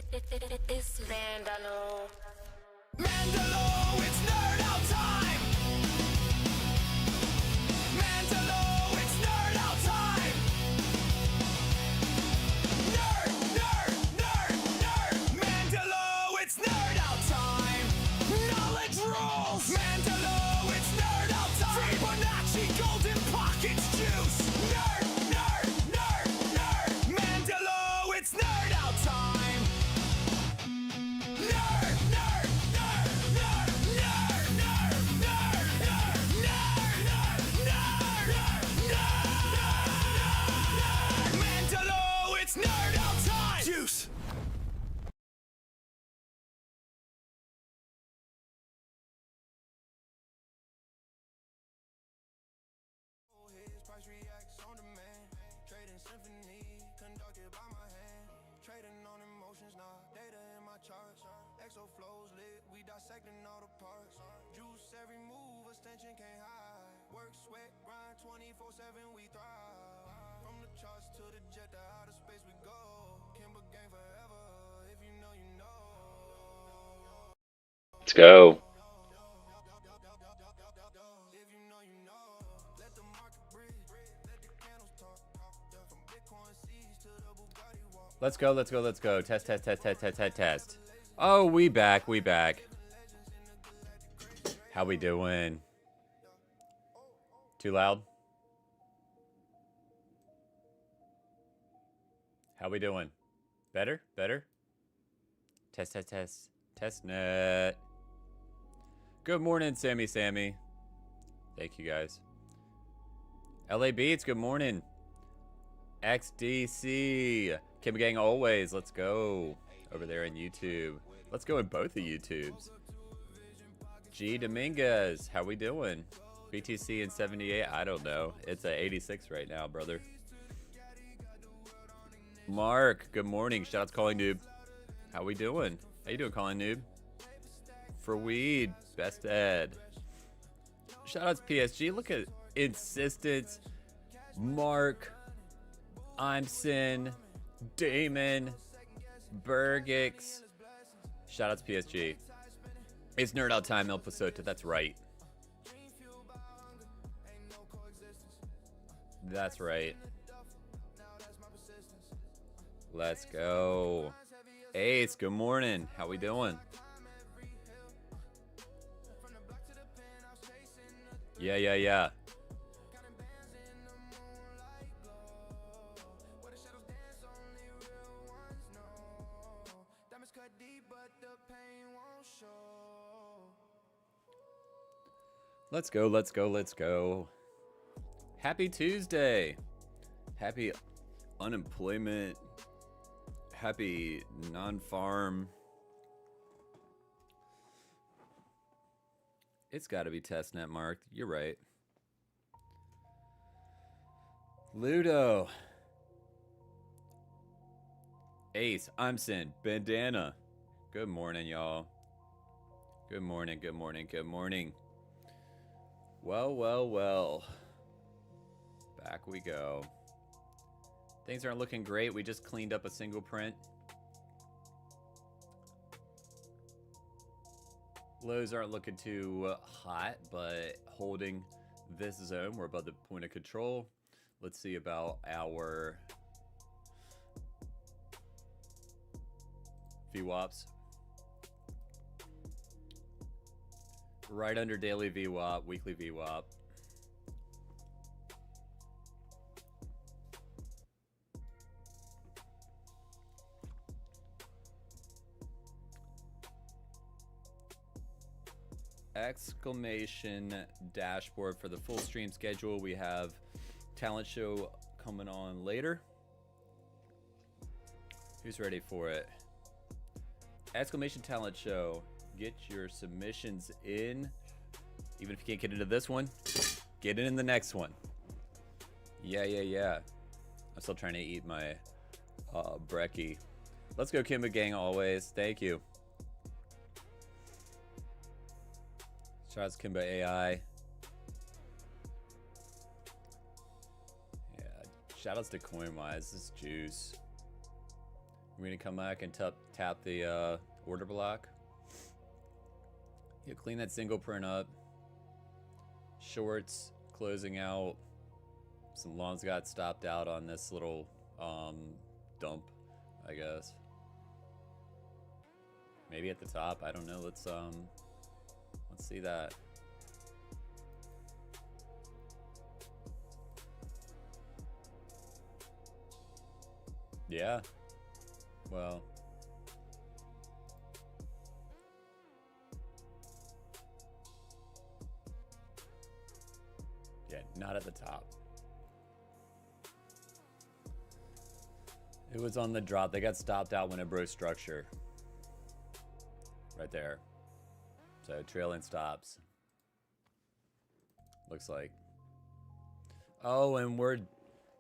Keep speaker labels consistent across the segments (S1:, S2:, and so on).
S1: It's Mandalo.
S2: Mandalo, it's nerd out time. Mandalo, it's nerd out time. Nerd, nerd, nerd, nerd. Mandalo, it's nerd out time. Knowledge rules. Mandalo, it's nerd out time. Fibonacci, golden pockets, juice. Nerd, nerd, nerd, nerd. Mandalo, it's nerd out time. Nerd, nerd, nerd, nerd, nerd, nerd, nerd, nerd, nerd, nerd, nerd, Mandalo, it's nerd out time. Juice. His price reacts on demand. Trading symphony conducted by my hand. Trading on emotions, not data in my charts. Exo flows lit, we dissecting all the parts. Juice every move, extension can't hide. Work, sweat, grind, 24/7 we thrive. From the charts to the jet to outer space we go. KIMBA gang forever, if you know you know.
S3: Let's go.
S2: If you know you know. Let the market breathe, let the candles talk. From Bitcoin seeds to the Bugatti walk.
S3: Let's go, let's go, let's go. Test, test, test, test, test, test, test. Oh, we back, we back. How we doing? Too loud? How we doing? Better? Better? Test, test, test. Test net. Good morning, Sammy. Thank you, guys. LA Beats, good morning. XDC. Kim Gang always. Let's go. Over there on YouTube. Let's go in both the YouTubes. G Dominguez. How we doing? BTC in 78. I don't know. It's at 86 right now, brother. Mark. Good morning. Shout out to Calling Noob. How we doing? How you doing, Calling Noob? For weed. Best Ed. Shout out to PSG. Look at Insistence. Mark. I'm Sin. Damon. Bergix. Shout out to PSG. It's nerd out time, El Pasota. That's right. That's right. Let's go. Ace, good morning. How we doing? Yeah. Let's go, let's go, let's go. Happy Tuesday. Happy unemployment. Happy non-farm. It's got to be testnet marked. You're right. Ludo. Ace, I'm Sin. Bandana. Good morning, y'all. Good morning, good morning, good morning. Well. Back we go. Things aren't looking great. We just cleaned up a single print. Lows aren't looking too hot, but holding this zone. We're above the point of control. Let's see about our VWAPs. Right under daily VWAP, weekly VWAP. Exclamation dashboard for the full stream schedule. We have talent show coming on later. Who's ready for it? Exclamation talent show. Get your submissions in. Even if you can't get into this one, get it in the next one. Yeah. I'm still trying to eat my brekkie. Let's go, KIMBA gang, always. Thank you. Shout out to KIMBA AI. Yeah, shout outs to CoinWise. This is juice. We're gonna come back and tap the order block. You clean that single print up. Shorts closing out. Some longs got stopped out on this little dump, I guess. Maybe at the top. I don't know. Let's see that. Yeah. Well. Yeah, not at the top. It was on the drop. They got stopped out when it broke structure. Right there. So trailing stops. Looks like. Oh, and we're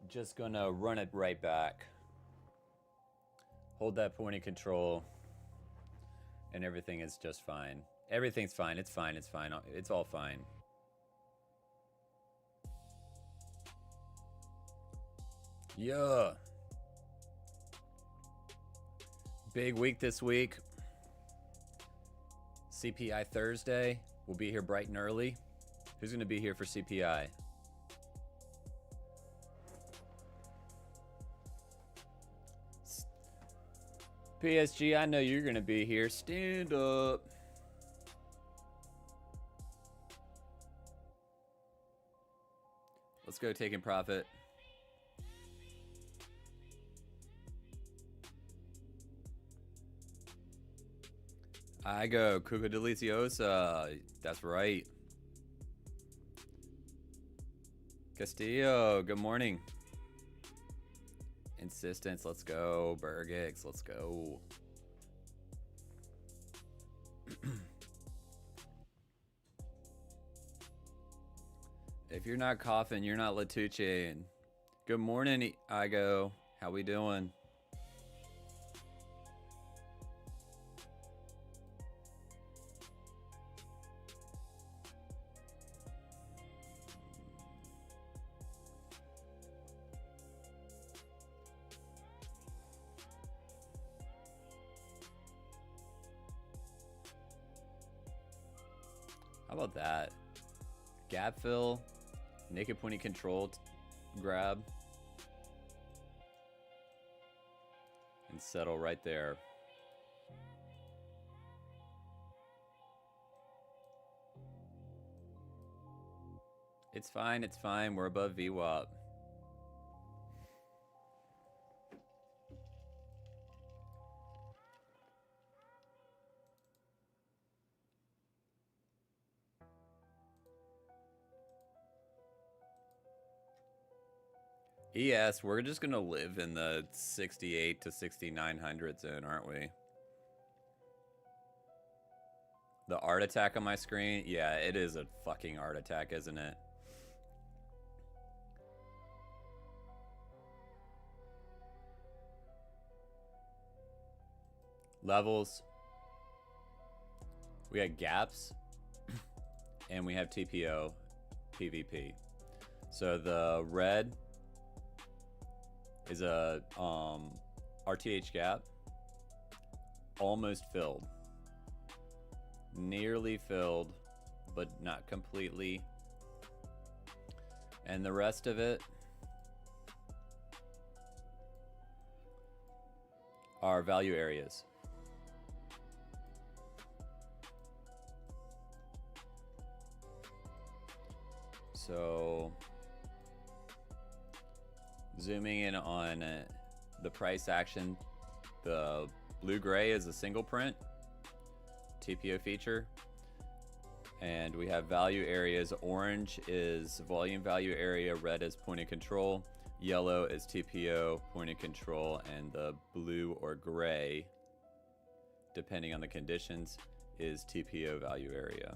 S3: just gonna run it right back. Hold that point of control. And everything is just fine. Everything's fine. It's fine. It's fine. It's all fine. Yeah. Big week this week. CPI Thursday. We'll be here bright and early. Who's going to be here for CPI? PSG, I know you're going to be here. Stand up. Let's go taking profit. I go Cuco Deliciosa. That's right. Castillo, good morning. Insistence, let's go. Burgix, let's go. If you're not coughing, you're not Latucci. Good morning, Igo. How we doing? How about that? Gap fill, naked pointy control grab, and settle right there. It's fine, it's fine. We're above VWAP. ES, we're just gonna live in the 68 to 6900 zone, aren't we? The art attack on my screen? Yeah, it is a fucking art attack, isn't it? Levels. We got gaps. And we have TPO, PvP. So the red is a RTH gap, almost filled, nearly filled, but not completely. And the rest of it are value areas. So zooming in on the price action, the blue-gray is a single print TPO feature, and we have value areas. Orange is volume value area, red is point of control, yellow is TPO point of control, and the blue or gray, depending on the conditions, is TPO value area.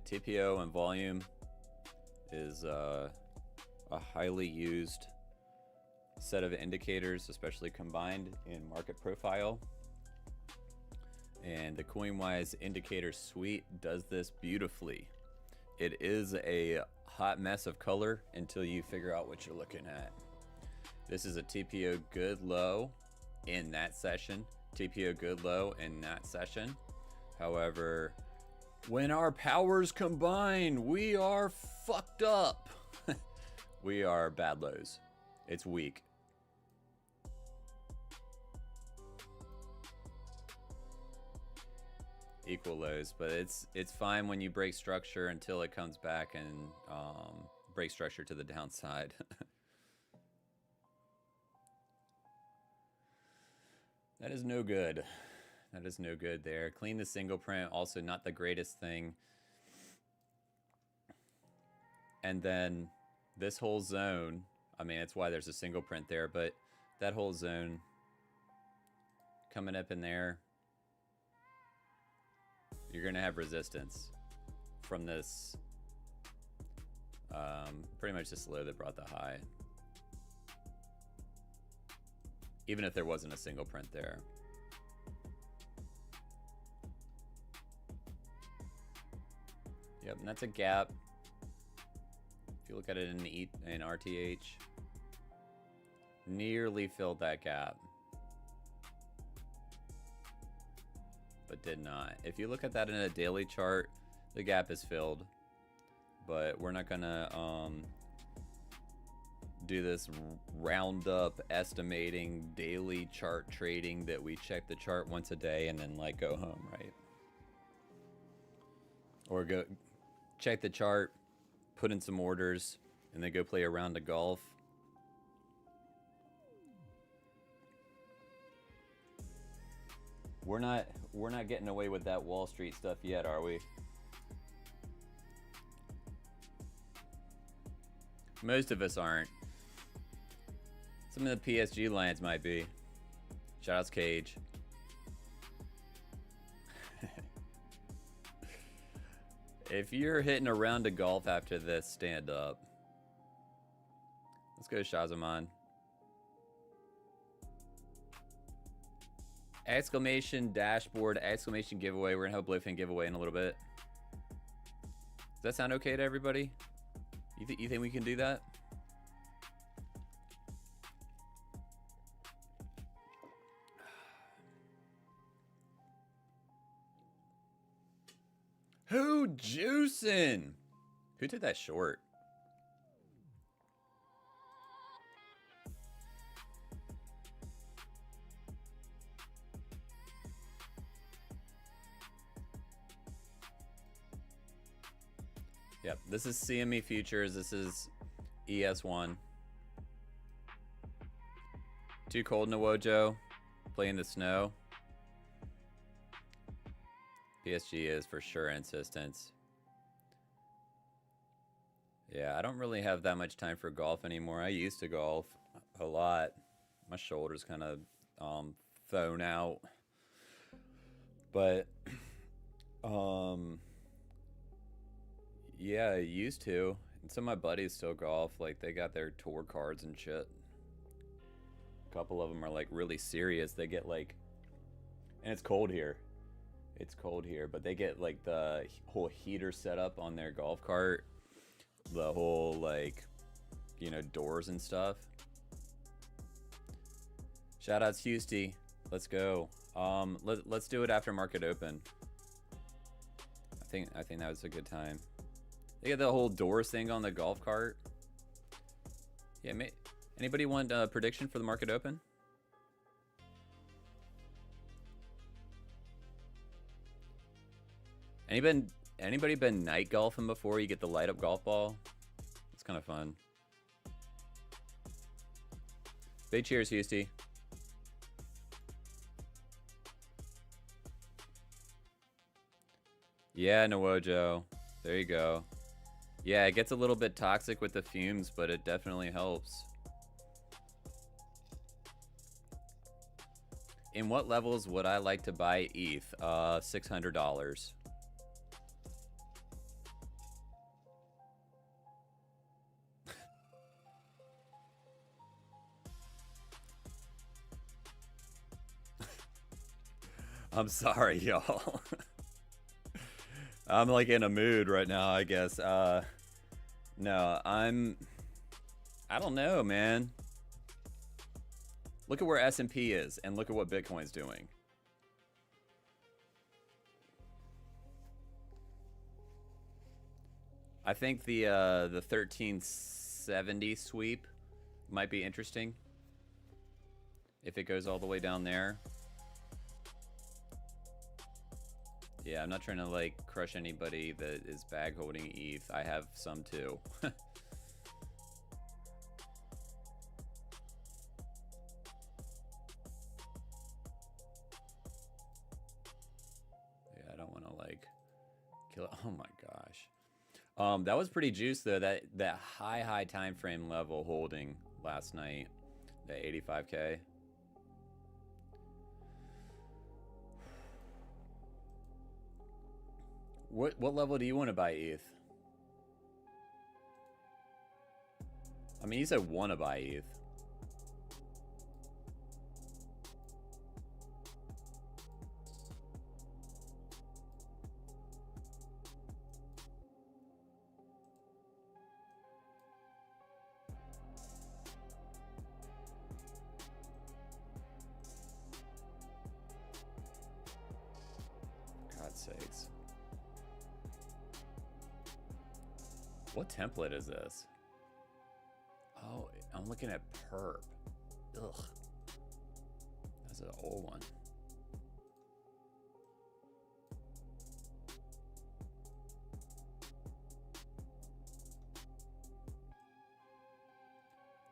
S3: TPO and volume is a highly used set of indicators, especially combined in market profile. And the CoinWise indicator suite does this beautifully. It is a hot mess of color until you figure out what you're looking at. This is a TPO good low in that session. TPO good low in that session. However, when our powers combine, we are fucked up. We are bad lows. It's weak. Equal lows, but it's fine when you break structure until it comes back and break structure to the downside. That is no good. That is no good there. Clean the single print, also not the greatest thing. And then this whole zone, I mean, that's why there's a single print there, but that whole zone coming up in there, you're going to have resistance from this, pretty much this low that brought the high. Even if there wasn't a single print there. Yep, and that's a gap. If you look at it in RTH, nearly filled that gap. But did not. If you look at that in a daily chart, the gap is filled. But we're not gonna do this roundup estimating daily chart trading that we check the chart once a day and then like go home, right? Or go check the chart, put in some orders, and then go play a round of golf. We're not getting away with that Wall Street stuff yet, are we? Most of us aren't. Some of the PSG lines might be. Shoutouts Cage. If you're hitting a round of golf after this, stand up. Let's go, Shazaman. Exclamation dashboard, exclamation giveaway. We're gonna have a BLOFIN giveaway in a little bit. Does that sound okay to everybody? You think we can do that? Who juicing? Who did that short? Yep, this is CME futures. This is ES1. Too cold in Wojo. Play in the snow. PSG is for sure insistence. Yeah, I don't really have that much time for golf anymore. I used to golf a lot. My shoulder's kind of thrown out. But yeah, I used to. And some of my buddies still golf. Like, they got their tour cards and shit. A couple of them are like really serious. They get like, and it's cold here. It's cold here, but they get like the whole heater set up on their golf cart. The whole, like, you know, doors and stuff. Shoutouts Houston. Let's go. Let's do it after market open. I think that was a good time. They got the whole doors thing on the golf cart. Yeah, anybody want a prediction for the market open? Anybody been night golfing before? You get the light up golf ball. It's kind of fun. Big cheers, Houston. Yeah, Nwojo. There you go. Yeah, it gets a little bit toxic with the fumes, but it definitely helps. In what levels would I like to buy ETH? $600. I'm sorry, y'all. I'm like in a mood right now, I guess. No, I don't know, man. Look at where S&P is, and look at what Bitcoin's doing. I think the 1370 sweep might be interesting if it goes all the way down there. Yeah, I'm not trying to like crush anybody that is bag holding ETH. I have some too. Yeah, I don't want to like kill it. Oh my gosh. That was pretty juiced though. That high time frame level holding last night, the 85K. What level do you want to buy ETH? I mean, you said want to buy ETH. God's sakes. What template is this? Oh, I'm looking at perp. Ugh. That's an old one.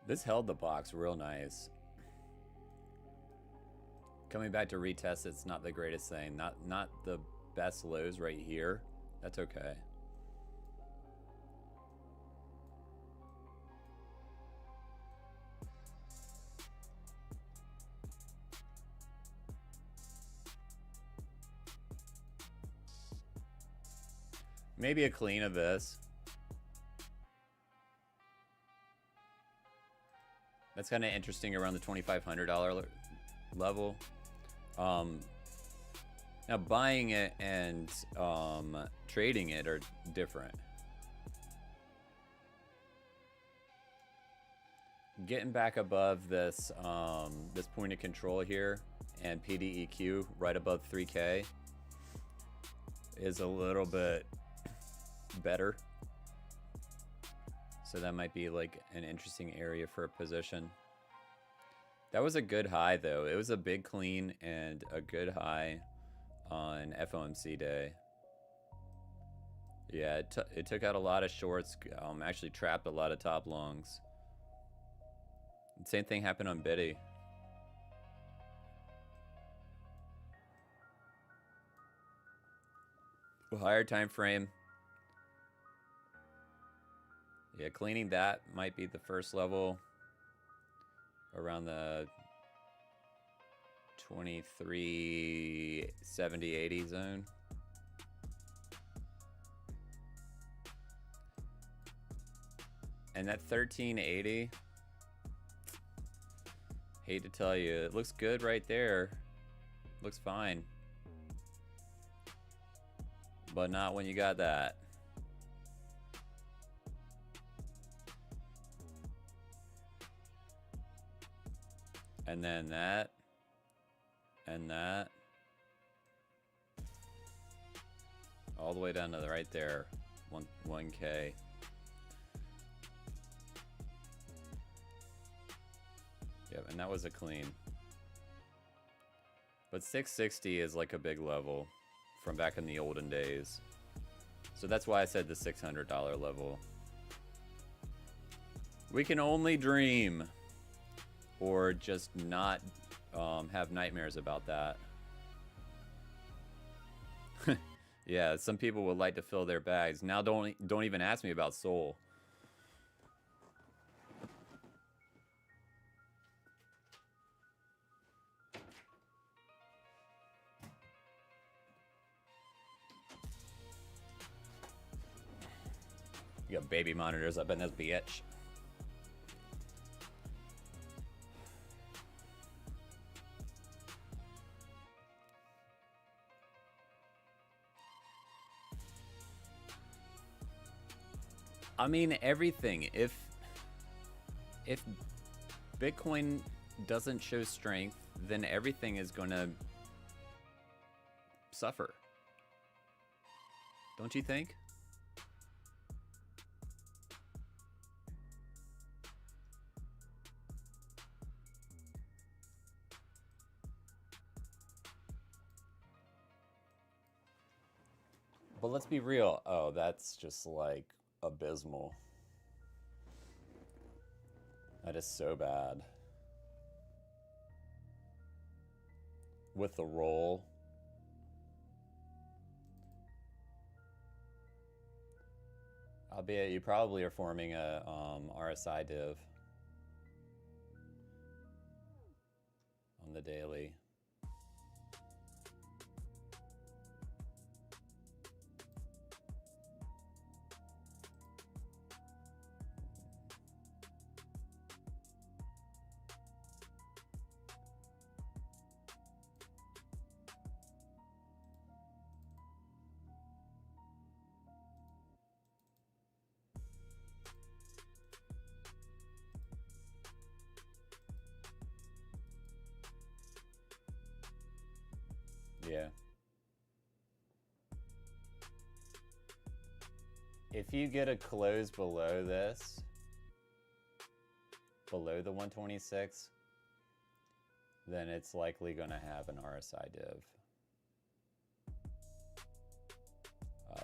S3: This held the box real nice. Coming back to retest, it's not the greatest thing. Not the best lows right here. That's okay. Maybe a clean of this. That's kind of interesting around the $2,500 level. Now buying it and trading it are different. Getting back above this this point of control here and PDEQ right above 3K is a little bit better. So that might be like an interesting area for a position. That was a good high though. It was a big clean and a good high on FOMC day. Yeah, it took out a lot of shorts. Actually trapped a lot of top longs. Same thing happened on Biddy. Higher time frame. Yeah, cleaning that might be the first level around the 2370-80 zone. And that 1380, hate to tell you, it looks good right there. Looks fine. But not when you got that. And then that, and that, all the way down to the right there, 1K. Yep, and that was a clean. But 660 is like a big level from back in the olden days. So that's why I said the $600 level. We can only dream. Or just not have nightmares about that. Yeah, some people would like to fill their bags. Now don't even ask me about Soul. You got baby monitors up in this bitch. I mean everything. If Bitcoin doesn't show strength, then everything is going to suffer. Don't you think? But let's be real. Oh, that's just like abysmal. That is so bad. With the roll. Albeit you probably are forming a RSI div on the daily. Yeah. If you get a close below this, below the 126, then it's likely going to have an RSI div.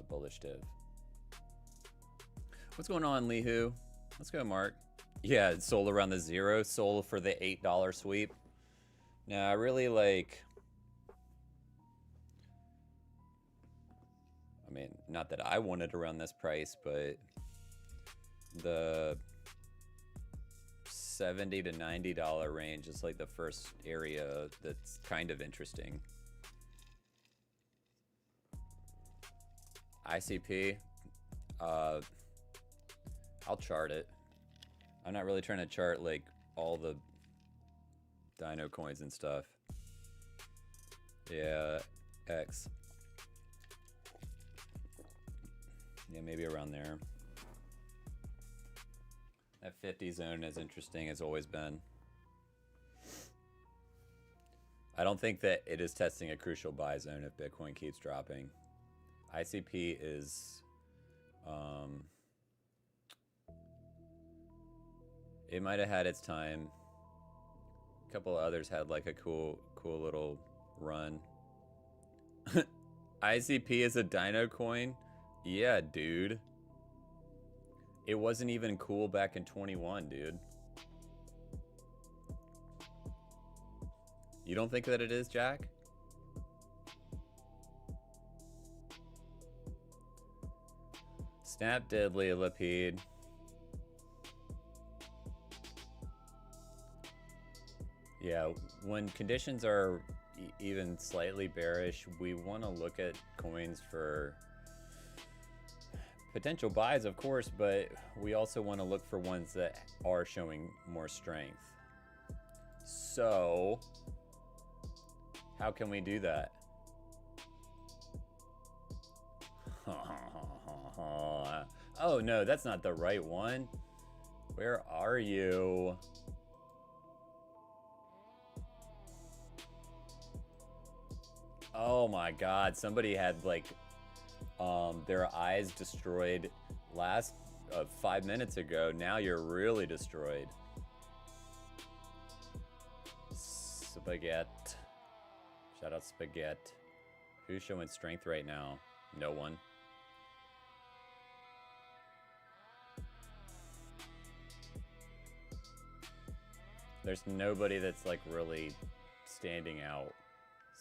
S3: Bullish div. What's going on, Lihu? Let's go, Mark. Yeah, it's sold around the zero. Sold for the $8 sweep. Now, I really like... I mean, not that I wanted around this price, but the $70 to $90 range is like the first area that's kind of interesting. ICP, I'll chart it. I'm not really trying to chart like all the dino coins and stuff. Yeah, X. Yeah, maybe around there. That 50 zone is interesting, as always been. I don't think that it is testing a crucial buy zone if Bitcoin keeps dropping. ICP is, it might have had its time. A couple of others had like a cool little run. ICP is a dino coin? Yeah, dude. It wasn't even cool back in 21, dude. You don't think that it is, Jack? Snap Deadly Lapide. Yeah, when conditions are even slightly bearish, we want to look at coins for potential buys, of course, but we also want to look for ones that are showing more strength. So, how can we do that? Oh no, that's not the right one. Where are you? Oh my god, somebody had like their eyes destroyed last 5 minutes ago. Now you're really destroyed. Spaghetti. Shout out Spaghetti. Who's showing strength right now? No one. There's nobody that's like really standing out.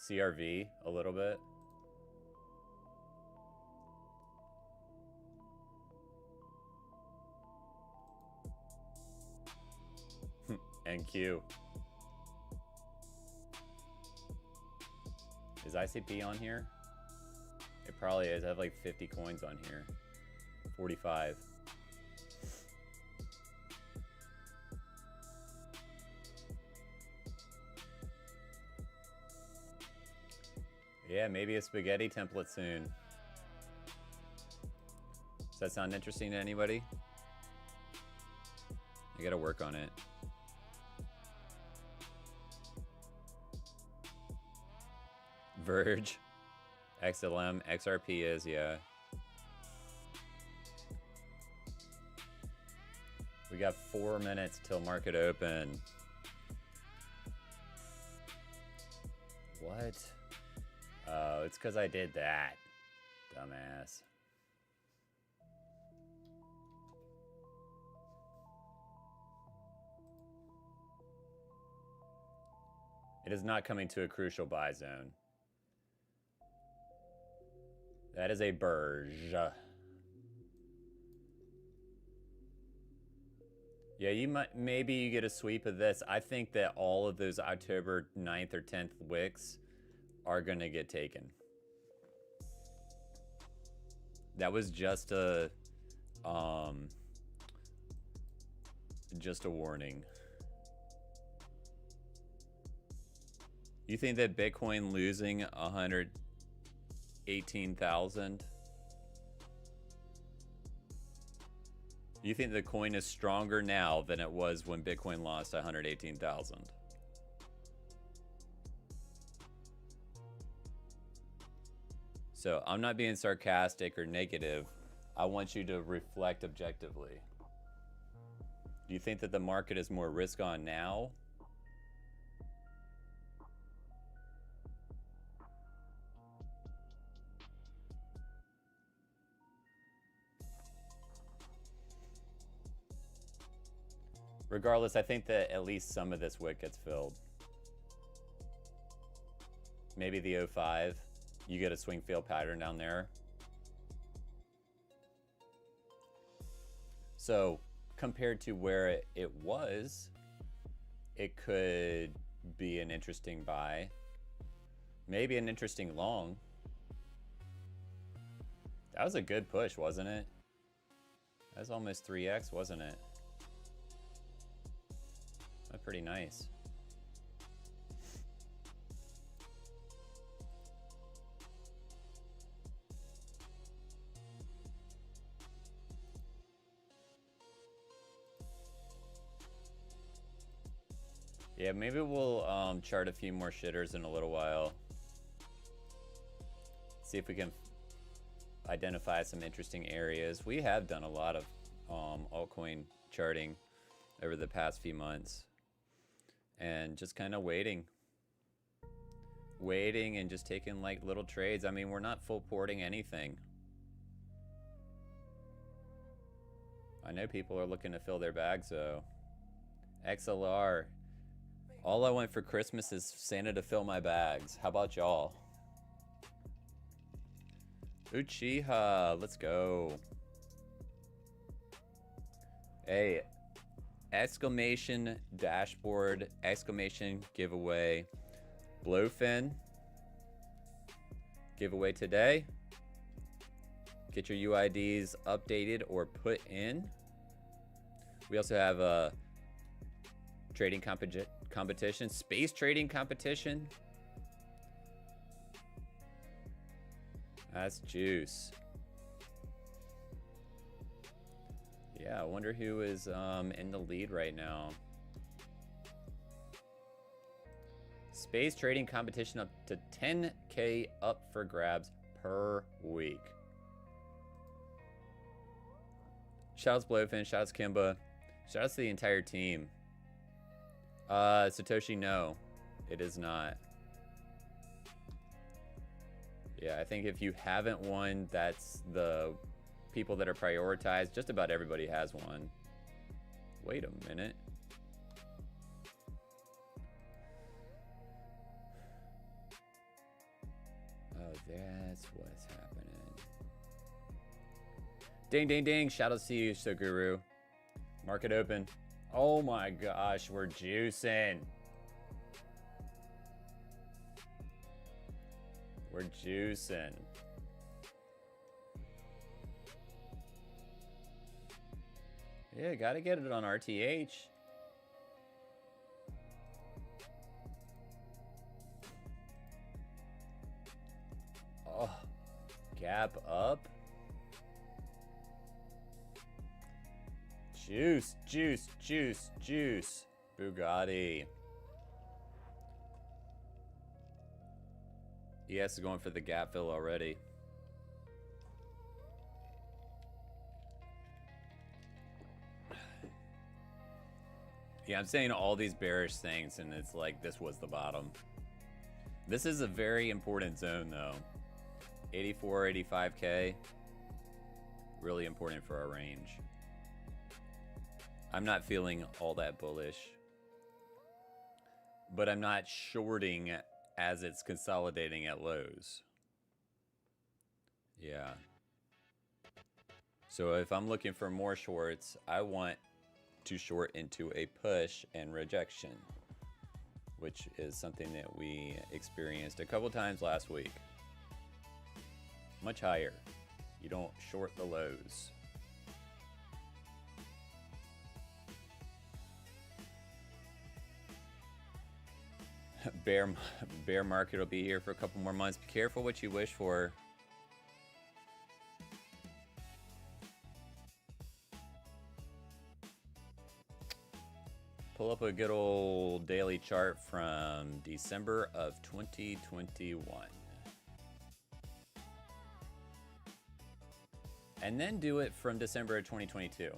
S3: CRV a little bit. NQ. Is ICP on here? It probably is. I have like 50 coins on here. 45. Yeah, maybe a spaghetti template soon. Does that sound interesting to anybody? I gotta work on it. Verge. XLM. XRP is, yeah. We got 4 minutes till market open. What? Oh, it's because I did that. Dumbass. It is not coming to a crucial buy zone. That is a burge. Yeah, you might, maybe you get a sweep of this. I think that all of those October 9th or 10th wicks are going to get taken. That was just a warning. You think that Bitcoin losing 118,000? You think the coin is stronger now than it was when Bitcoin lost 118,000? So I'm not being sarcastic or negative. I want you to reflect objectively. Do you think that the market is more risk on now? Regardless, I think that at least some of this wick gets filled. Maybe the 05. You get a swing fail pattern down there. So compared to where it was, it could be an interesting buy. Maybe an interesting long. That was a good push, wasn't it? That was almost 3x, wasn't it? That's pretty nice. Yeah, maybe we'll chart a few more shitters in a little while. See if we can identify some interesting areas. We have done a lot of altcoin charting over the past few months. And just kind of waiting and just taking like little trades. I mean, we're not full porting anything. I know people are looking to fill their bags though. XLR. All I want for Christmas is Santa to fill my bags. How about y'all? Uchiha, let's go. Hey, exclamation dashboard, exclamation giveaway. BLOFIN giveaway today. Get your UIDs updated or put in. We also have a trading competition, space trading competition. That's juice. Yeah, I wonder who is in the lead right now. Space trading competition up to 10K up for grabs per week. Shouts BLOFIN, shouts KIMBA, shouts to the entire team. Satoshi, no, it is not. Yeah, I think if you haven't won, that's the people that are prioritized. Just about everybody has one. Wait a minute. Oh, that's what's happening. Ding, ding, ding. Shout out to you, Soguru. Market open. Oh my gosh, we're juicing. We're juicing. Yeah, gotta get it on RTH. Oh, gap up. Juice, juice, juice, juice. Bugatti. ES is going for the gap fill already. Yeah, I'm saying all these bearish things, and it's like this was the bottom. This is a very important zone, though. 84, 85K. Really important for our range. I'm not feeling all that bullish. But I'm not shorting as it's consolidating at lows. Yeah. So if I'm looking for more shorts, I want to short into a push and rejection, which is something that we experienced a couple times last week. Much higher. You don't short the lows. Bear market will be here for a couple more months. Be careful what you wish for. Pull up a good old daily chart from December of 2021. And then do it from December of 2022.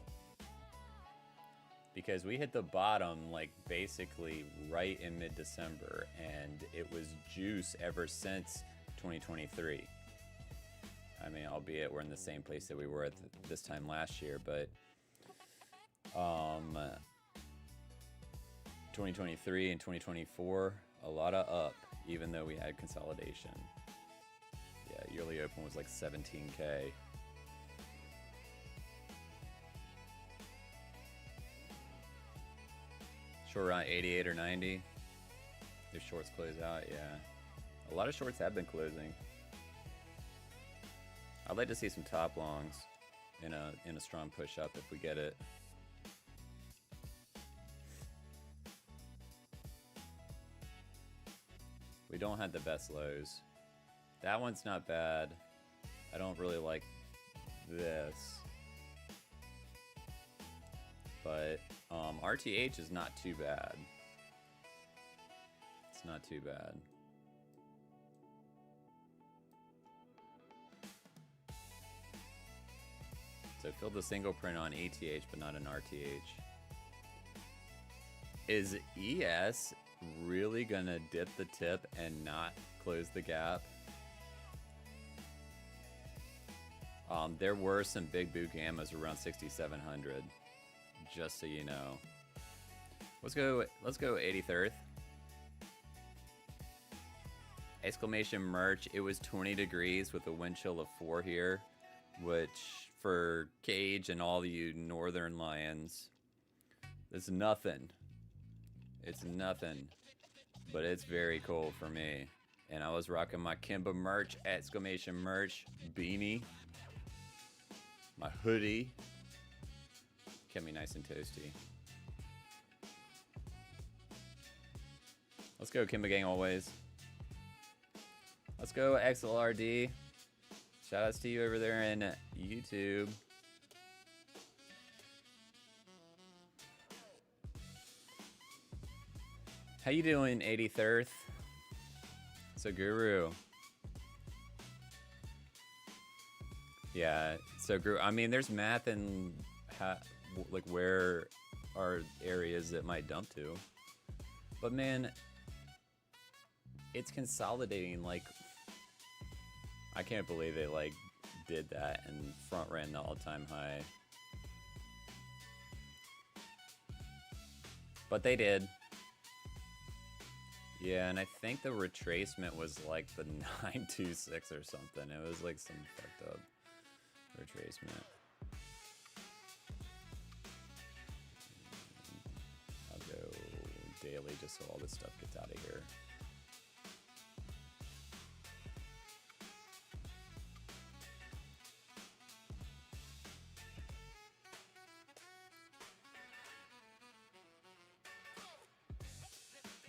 S3: Because we hit the bottom like basically right in mid-December, and it was juice ever since 2023. I mean, albeit we're in the same place that we were at this time last year, but 2023 and 2024, a lot of up, even though we had consolidation. Yeah, yearly open was like 17K. Short around 88 or 90. If shorts close out, yeah. A lot of shorts have been closing. I'd like to see some top longs in a strong push up if we get it. We don't have the best lows. That one's not bad. I don't really like this. But RTH is not too bad. It's not too bad. So fill the single print on ETH, but not an RTH. Is ES really gonna dip the tip and not close the gap? There were some big boot gammas around 6,700. Just so you know. Let's go 83rd. Exclamation merch. It was 20 degrees with a wind chill of 4 here, which for Cage and all you northern lions, it's nothing. It's nothing, but it's very cold for me. And I was rocking my KIMBA merch, exclamation merch, beanie, my hoodie. Kept me nice and toasty. Let's go, Kimba Gang, always. Let's go, XLRD. Shoutouts to you over there in YouTube. How you doing, 83rd? So, Guru. Yeah, so Guru. I mean, there's math and like where are areas that might dump to, but man, it's consolidating. Like, I can't believe they like did that and front ran the all-time high, but they did. Yeah, and I think the retracement was like the 926 or something. It was like some fucked up retracement. Daily just so all this stuff gets out of here.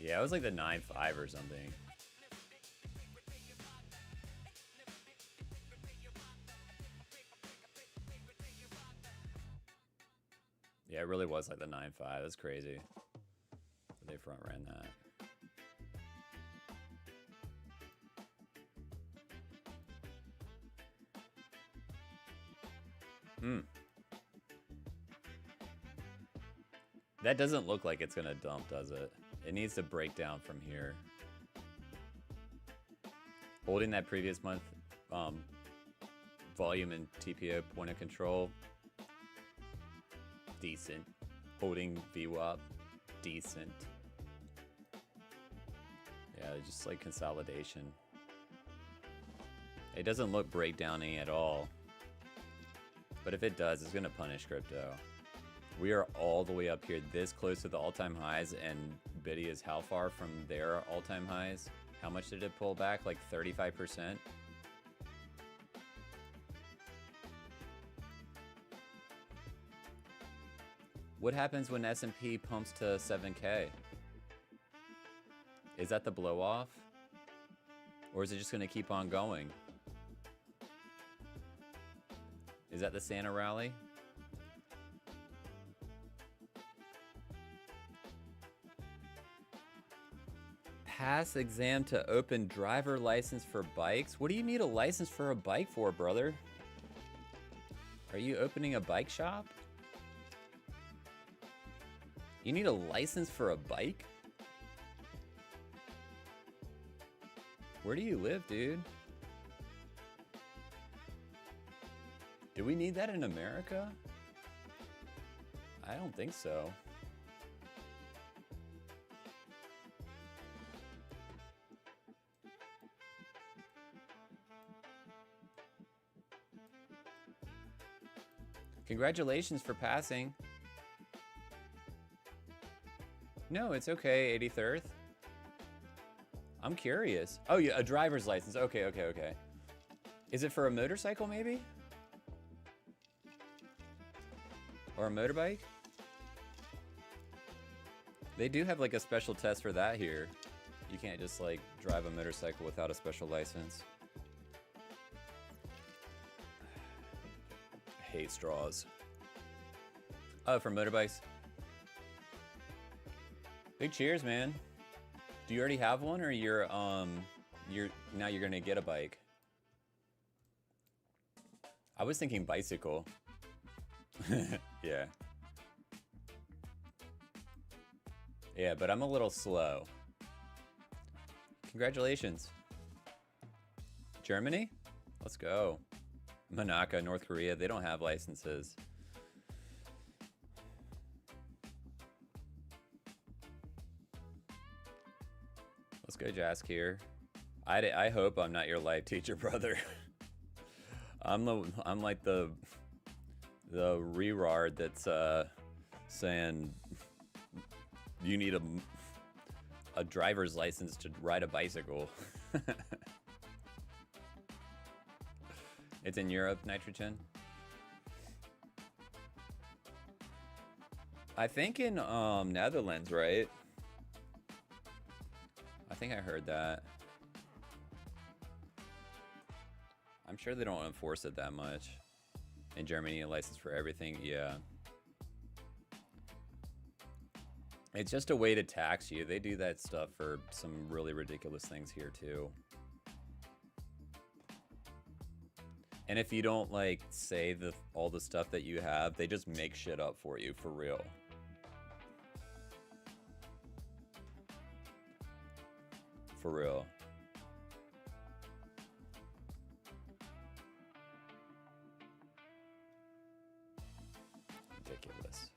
S3: Yeah, it was like the 9.5 or something. Yeah, it really was like the 9.5. That's crazy. They front ran that. That doesn't look like it's gonna dump, does it? It needs to break down from here. Holding that previous month volume and TPO point of control, decent. Holding VWAP, decent. Yeah, just like consolidation. It doesn't look breakdowny at all. But if it does, it's gonna punish crypto. We are all the way up here, this close to the all-time highs, and Biddy is how far from their all-time highs? How much did it pull back? Like 35%? What happens when S&P pumps to 7K? Is that the blow off? Or is it just gonna keep on going? Is that the Santa rally? Pass exam to open driver license for bikes? What do you need a license for a bike for, brother? Are you opening a bike shop? You need a license for a bike? Where do you live, dude? Do we need that in America? I don't think so. Congratulations for passing. No, it's okay, 83rd. I'm curious. Oh, yeah, a driver's license. Okay, okay, okay. Is it for a motorcycle, maybe? Or a motorbike? They do have like a special test for that here. You can't just like drive a motorcycle without a special license. I hate straws. Oh, for motorbikes. Big cheers, man. Do you already have one, or you're now you're gonna get a bike? I was thinking bicycle. Yeah. Yeah, but I'm a little slow. Congratulations. Germany? Let's go. Monaco, North Korea, they don't have licenses. Let's go, Jask here. I hope I'm not your life teacher, brother. I'm like the rerard that's saying you need a driver's license to ride a bicycle. It's in Europe, Nitrogen. I think in Netherlands, right? I think I heard that. I'm sure they don't enforce it that much. In Germany, a license for everything, yeah. It's just a way to tax you. They do that stuff for some really ridiculous things here too. And if you don't like say all the stuff that you have, they just make shit up for you, for real. For real. Ridiculous.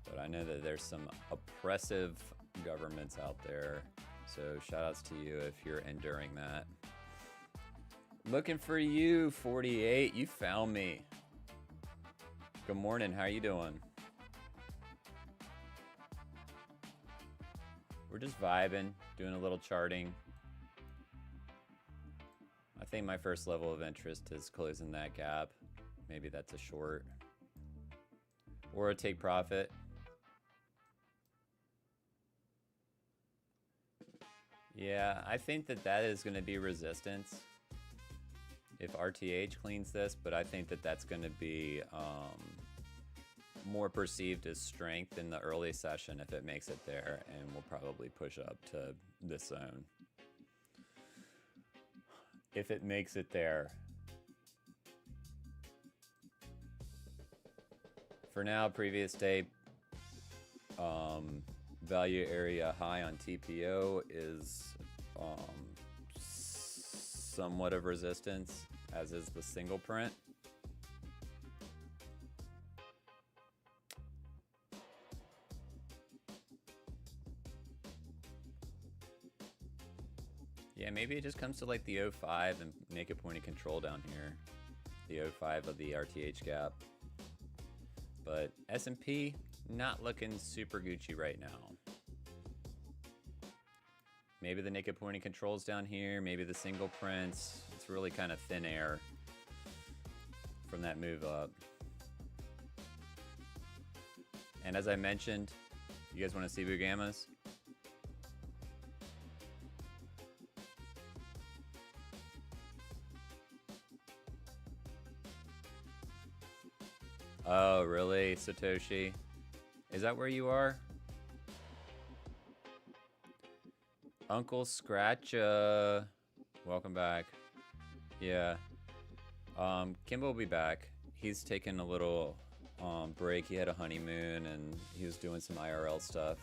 S3: But I know that there's some oppressive governments out there. So shout outs to you if you're enduring that. Looking for you, 48. You found me. Good morning. How you doing? We're just vibing, doing a little charting. I think my first level of interest is closing that gap. Maybe that's a short. Or a take profit. Yeah, I think that is going to be resistance if RTH cleans this, but I think that that's going to be more perceived as strength in the early session if it makes it there, and we'll probably push up to this zone. If it makes it there. For now, previous day value area high on TPO is somewhat of resistance, as is the single print. Yeah, maybe it just comes to like the 05 and make a point of control down here. The 05 of the RTH gap. But S&P not looking super Gucci right now. Maybe the naked point of controls down here, maybe the single prints. It's really kind of thin air from that move up. And as I mentioned, you guys want to see Cebu Gammas? Oh, really, Satoshi? Is that where you are? Uncle Scratch, welcome back. Yeah. KIMBA will be back. He's taking a little break. He had a honeymoon and he was doing some IRL stuff.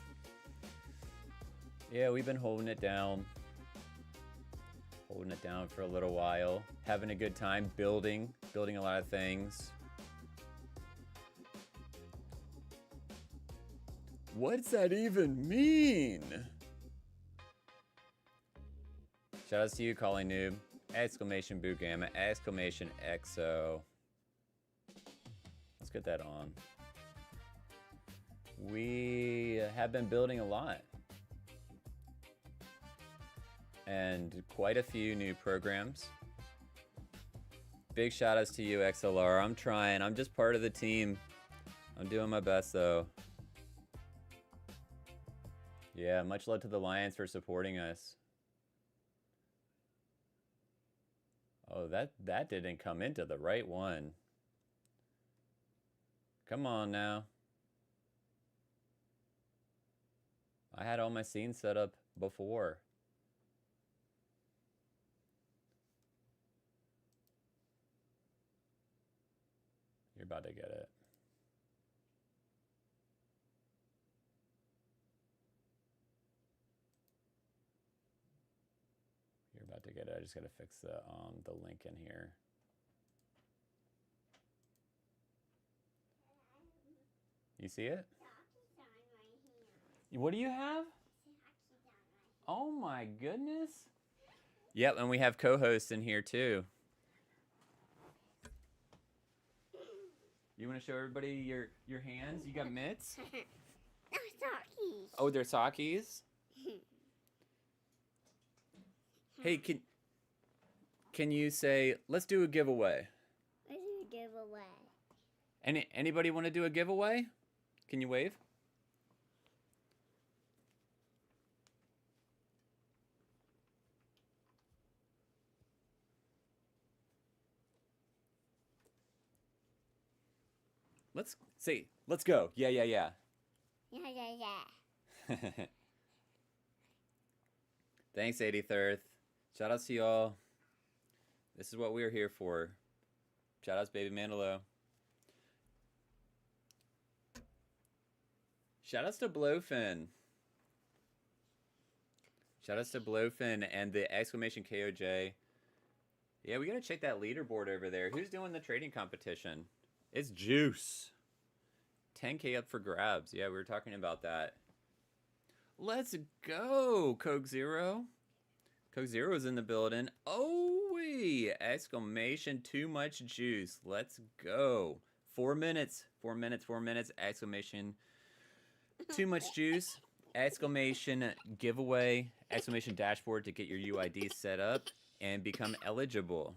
S3: Yeah, we've been holding it down. Holding it down for a little while. Having a good time building a lot of things. What's that even mean? Shoutouts to you, Calling Noob. Exclamation Boo Gamma. Exclamation XO. Let's get that on. We have been building a lot. And quite a few new programs. Big shoutouts to you, XLR. I'm trying. I'm just part of the team. I'm doing my best, though. Yeah, much love to the Lions for supporting us. Oh, that didn't come into the right one. Come on now. I had all my scenes set up before. You're about to get it. You're about to get it. I just gotta fix the link in here. You see it? What do you have? Oh my goodness. Yep, and we have co-hosts in here too. You want to show everybody your hands? You got mitts?
S1: They're sockies.
S3: Oh, they're sockies? Hey, can you say, let's do a giveaway?
S1: Let's do a giveaway.
S3: Anybody want to do a giveaway? Can you wave? Let's go. Yeah.
S1: Yeah.
S3: Thanks, 83rd. Shout outs to y'all. This is what we're here for. Shout outs, baby Mandalo. Shout outs to BLOFIN. Shout outs to BLOFIN and the exclamation KOJ. Yeah, we gotta check that leaderboard over there. Who's doing the trading competition? It's Juice. 10K up for grabs. Yeah, we were talking about that. Let's go, Coke Zero. Coke Zero is in the building. Oh, wee! Exclamation, too much juice. Let's go. 4 minutes. 4 minutes, 4 minutes. Exclamation, too much juice. Exclamation, giveaway. Exclamation dashboard to get your UID set up and become eligible.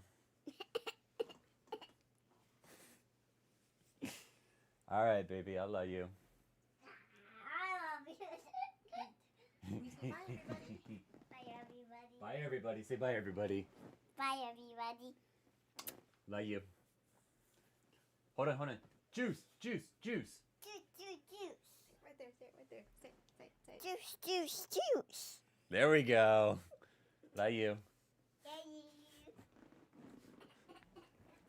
S3: All right, baby, I love you.
S1: I love you. Bye, everybody.
S3: Bye, everybody. Say bye, everybody.
S1: Bye, everybody.
S3: Love you. Hold on. Juice.
S1: Juice.
S4: Right there, say it right there. Say it.
S1: Juice.
S3: There we go. Love you.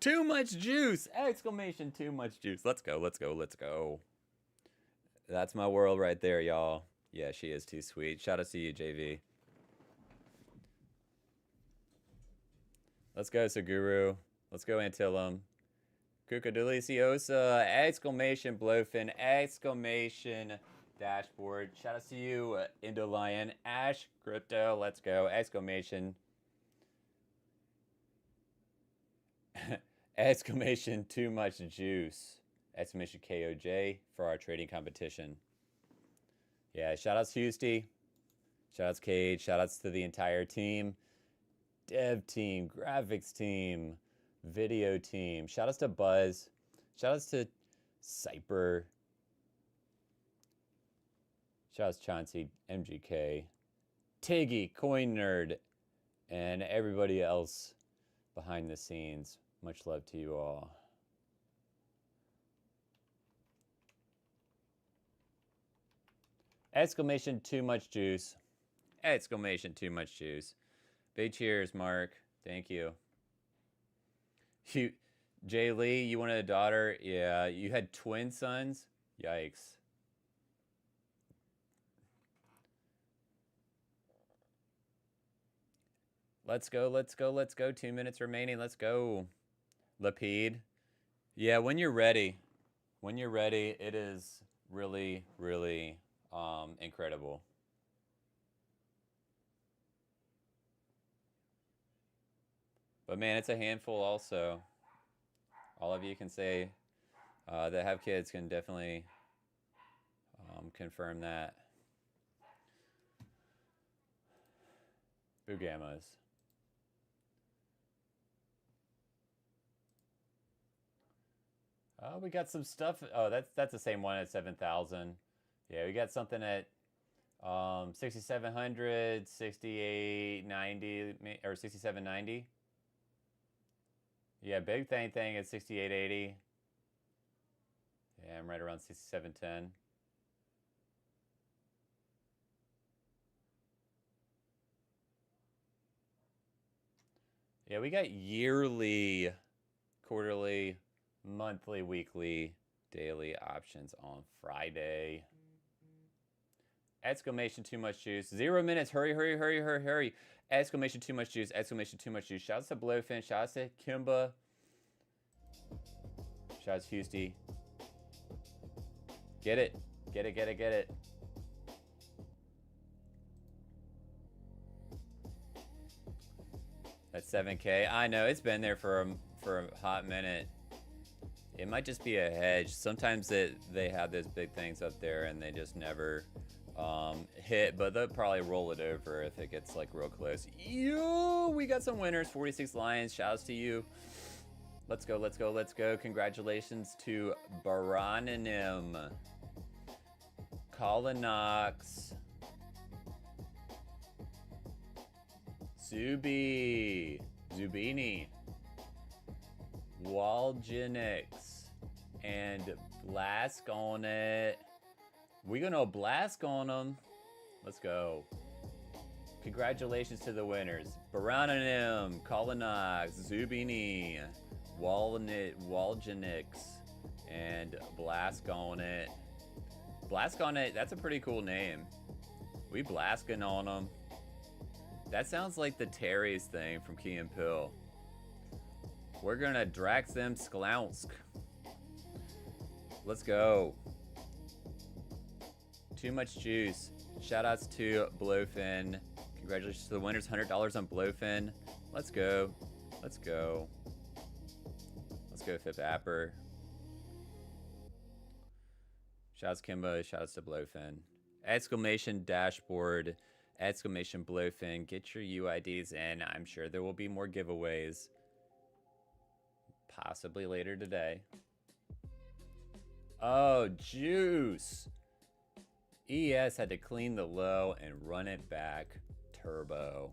S3: Too much juice! Exclamation, too much juice. Let's go, let's go, let's go. That's my world right there, y'all. Yeah, she is too sweet. Shout out to you, JV. Let's go, Saguru. Let's go, Antillum. Cuca Deliciosa. Exclamation, Blowfin. Exclamation, Dashboard. Shout out to you, Indolion. Ash Crypto. Let's go. Exclamation. Exclamation, too much juice. Exclamation KOJ for our trading competition. Yeah, shout outs to Housty. Shout outs Cage. Shout outs to the entire team. Dev team, graphics team, video team. Shout outs to Buzz. Shout outs to Cyper. Shout outs Chauncey, MGK, Tiggy, Coin Nerd, and everybody else behind the scenes. Much love to you all. Exclamation, too much juice. Exclamation, too much juice. Big cheers, Mark. Thank you. Jay Lee, you wanted a daughter? Yeah, you had twin sons? Yikes. Let's go, let's go, let's go. 2 minutes remaining. Let's go. Lapide. Yeah, when you're ready. When you're ready, it is really, really incredible. But man, it's a handful also. All of you can say that have kids can definitely confirm that. Boogamas. We got some stuff. Oh, that's the same one at 7,000. Yeah, we got something at 6,700, 6,890, or 6,790. Yeah, big thing at 6,880. Yeah, I'm right around 6,710. Yeah, we got yearly, quarterly, monthly, weekly, daily options on Friday. Exclamation, too much juice. 0 minutes. Hurry, hurry, hurry, hurry, hurry. Exclamation, too much juice. Exclamation, too much juice. Shouts to Blowfin. Shouts to Kimba. Shouts to Housty. Get it. Get it, get it, get it. That's 7K. I know, it's been there for a hot minute. It might just be a hedge. Sometimes they have those big things up there and they just never hit, but they'll probably roll it over if it gets like real close. Yo, we got some winners. 46 Lions. Shouts to you. Let's go, let's go, let's go. Congratulations to Barananim, Colin Knox, Zubini, Walgenix, and Blask on it. We're gonna Blask on them. Let's go. Congratulations to the winners. Barananim, Colin Knox, Zubini, Walgenix, and Blask on it. Blask on it, that's a pretty cool name. We blasking on them. That sounds like the Terry's thing from Key and Peele. We're gonna Drax them Sklounsk. Let's go. Too much juice. Shoutouts to Blowfin. Congratulations to the winners. $100 on Blowfin. Let's go. Let's go. Let's go, Fifth Apper. Shoutouts Kimba. Shoutouts to Blowfin. Exclamation dashboard. Exclamation Blowfin. Get your UIDs in. I'm sure there will be more giveaways. Possibly later today. Oh, juice. ES had to clean the low and run it back. Turbo.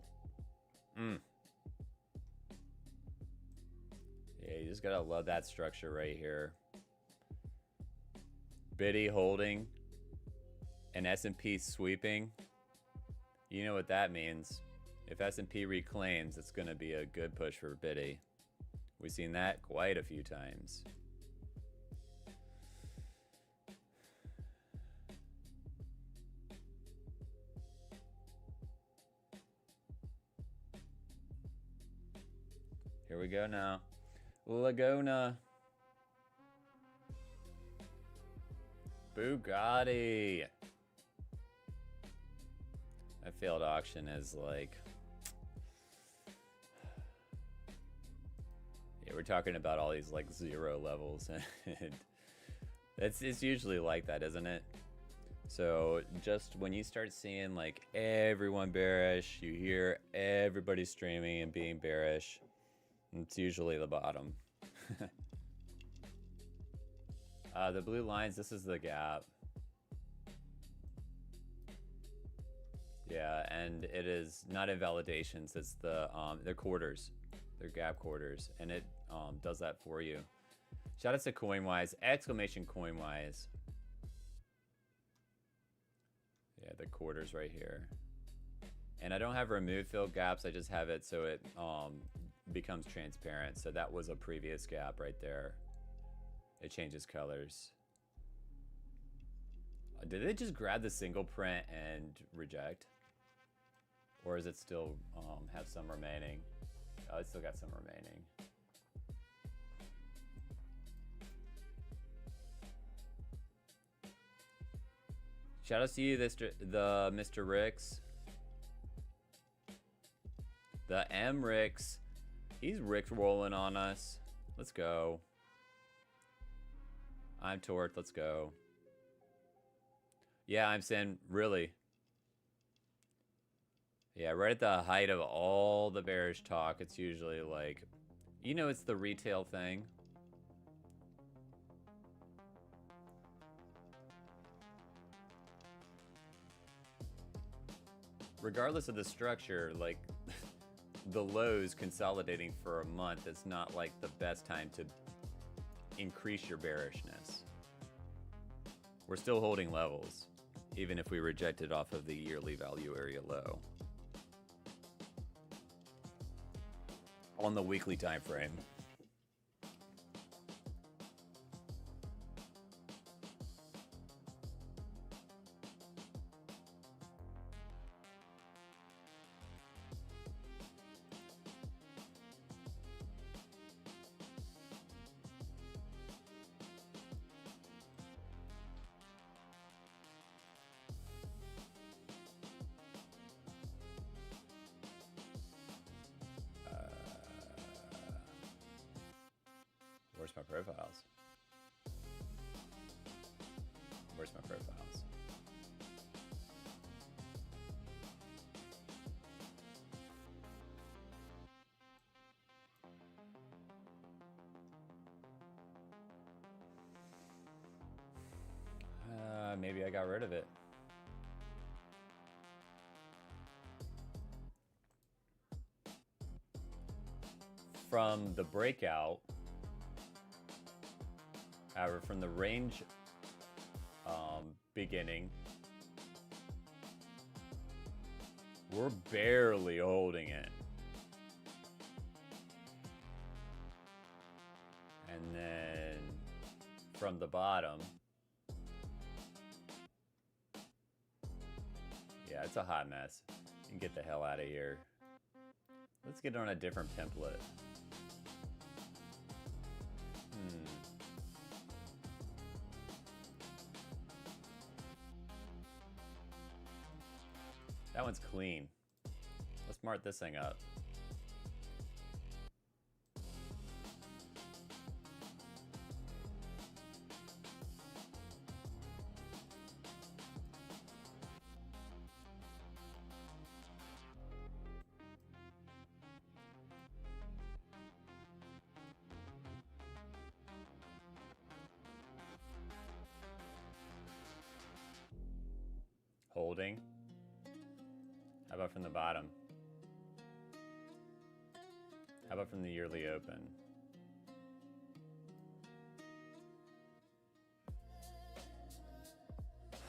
S3: Yeah, you just gotta love that structure right here. Biddy holding. And S&P sweeping. You know what that means. If S&P reclaims, it's gonna be a good push for Biddy. We've seen that quite a few times. Here we go now. Laguna. Bugatti. That failed auction is like... Yeah, we're talking about all these like 0 levels. And it's usually like that, isn't it? So just when you start seeing like everyone bearish, you hear everybody streaming and being bearish, it's usually the bottom. The blue lines, this is the gap. Yeah, and it is not invalidations, it's the they're quarters. They're gap quarters, and it does that for you. Shout out to CoinWise, exclamation CoinWise. Yeah, the quarters right here. And I don't have remove filled gaps, I just have it so it becomes transparent. So that was a previous gap right there. It changes colors. Did it just grab the single print and reject? Or is it still have some remaining? Oh, it's still got some remaining. Shout out to you, Mr. Ricks. The M Ricks. He's Rick rolling on us. Let's go. I'm Tort, let's go. Yeah, I'm saying, really. Yeah, right at the height of all the bearish talk, it's usually like, you know, it's the retail thing. Regardless of the structure, like, the lows consolidating for a month, it's not like the best time to increase your bearishness. We're still holding levels, even if we rejected off of the yearly value area low. On the weekly time frame. Where's my profiles? Where's my profiles? Maybe I got rid of it. From the breakout, however, from the range beginning, we're barely holding it. And then from the bottom, yeah, it's a hot mess. You can get the hell out of here. Let's get on a different template. That one's clean. Let's mark this thing up. Holding. How about from the bottom? How about from the yearly open?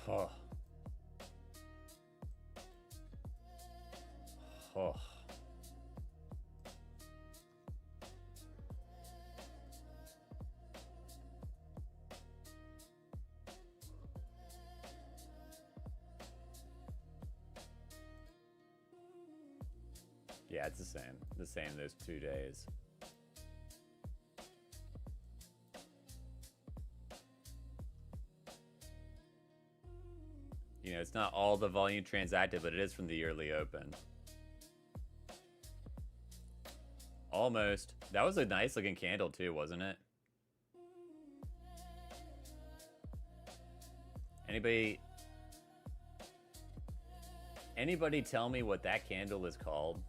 S3: Oh. Oh. Yeah, it's the same. The same those 2 days. You know, it's not all the volume transacted, but it is from the yearly open. Almost. That was a nice looking candle too, wasn't it? Anybody tell me what that candle is called?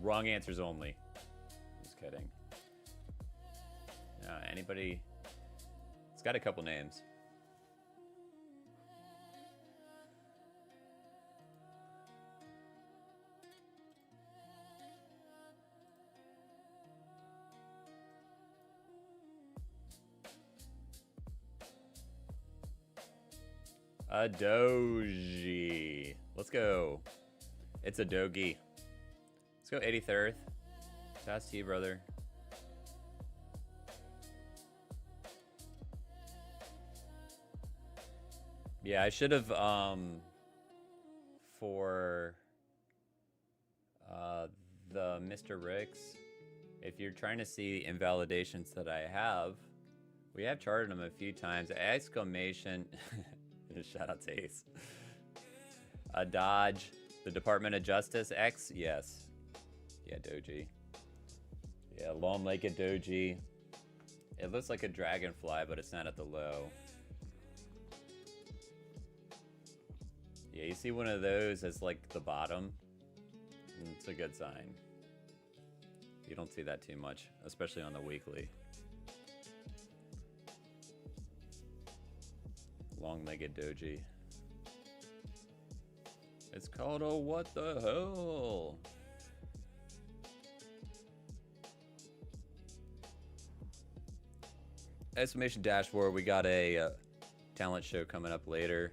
S3: Wrong answers only. Just kidding. No, anybody? It's got a couple names. A doji. Let's go. It's a dogi. Let's go 83rd. Pass to you, brother. Yeah, I should have, for the Mr. Ricks, if you're trying to see invalidations that I have, we have charted them a few times. Exclamation. Shout out to Ace. A Dodge. The Department of Justice. X. Yes. Yeah, doji. Yeah, long-legged doji. It looks like a dragonfly, but it's not at the low. Yeah, you see one of those as like the bottom. It's a good sign. You don't see that too much, especially on the weekly. Long-legged doji. It's called a what the hell? Estimation dashboard. We got a talent show coming up later.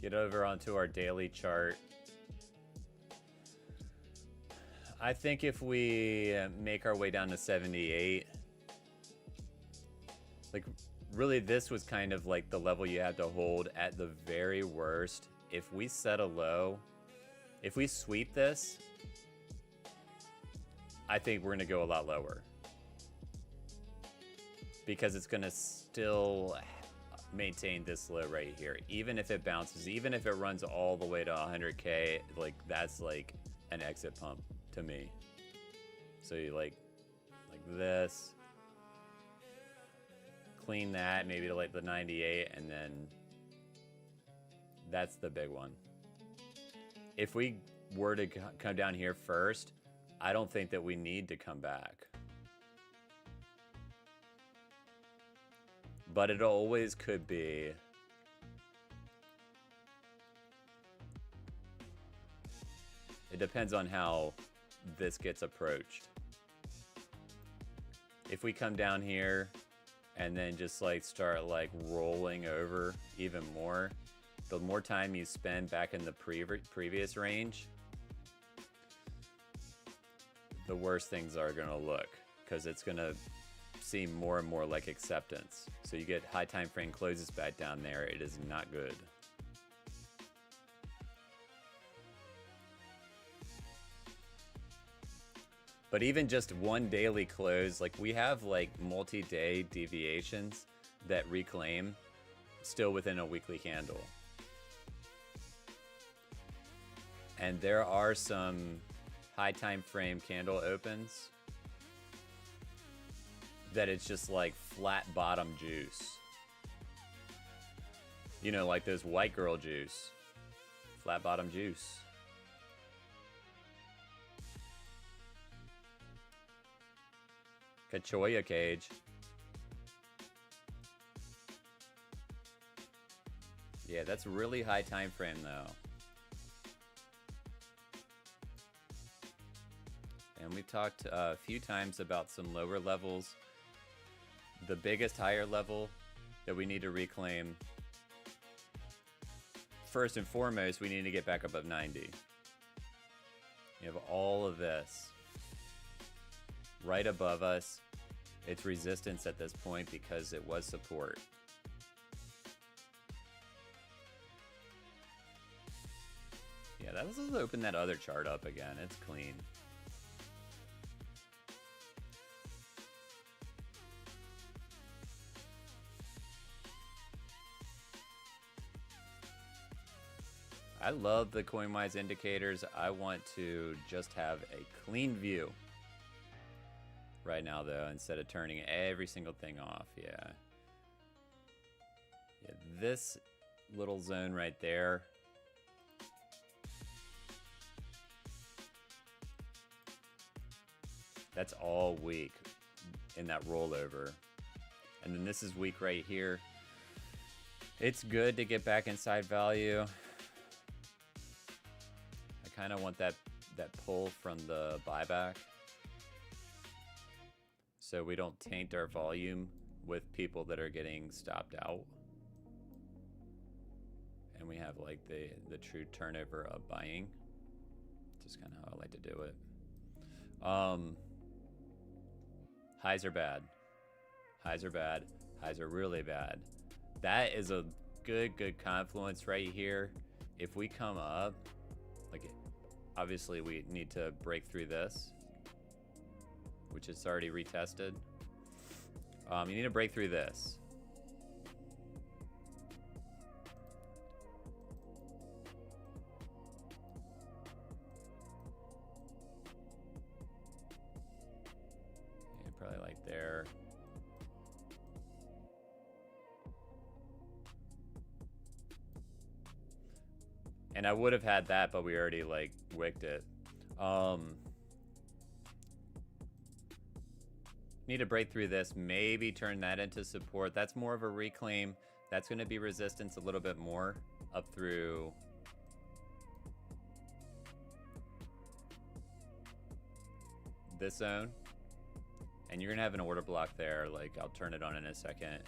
S3: Get over onto our daily chart. I think if we make our way down to 78, like really this was kind of like the level you had to hold at the very worst. If we set a low, if we sweep this, I think we're gonna go a lot lower. Because it's gonna still maintain this low right here, even if it bounces, even if it runs all the way to 100k, like that's like an exit pump to me. So you like this, clean that maybe to like the 98, and then that's the big one. If we were to come down here first, I don't think that we need to come back. But it always could be. It depends on how this gets approached. If we come down here and then just like start like rolling over even more, the more time you spend back in the previous range, the worse things are gonna look, because it's gonna seem more and more like acceptance. So you get high time frame closes back down there. It is not good. But even just one daily close, like we have like multi-day deviations that reclaim still within a weekly candle. And there are some high time frame candle opens that it's just like flat bottom juice. You know, like those white girl juice. Flat bottom juice. Kachoya cage. Yeah, that's really high time frame though. and we've talked a few times about some lower levels. The biggest higher level that we need to reclaim, first and foremost, we need to get back above 90. You have all of this right above us. It's resistance at this point because it was support. Yeah, let's open that other chart up again. It's clean. I love the CoinWise indicators. I want to just have a clean view right now, though, instead of turning every single thing off. Yeah. This little zone right there. That's all weak in that rollover. And then this is weak right here. It's good to get back inside value. I kind of want that pull from the buyback, so we don't taint our volume with people that are getting stopped out. And we have like the true turnover of buying. Just kind of how I like to do it. Highs are bad. Highs are bad. Highs are really bad. That is a good confluence right here. If we come up, like, obviously we need to break through this, which is already retested. You need to break through this. Yeah, probably like there. And I would have had that, but we already like wicked it. Need to break through this, maybe turn that into support. That's more of a reclaim. That's going to be resistance a little bit more up through this zone. And you're going to have an order block there. Like, I'll turn it on in a second.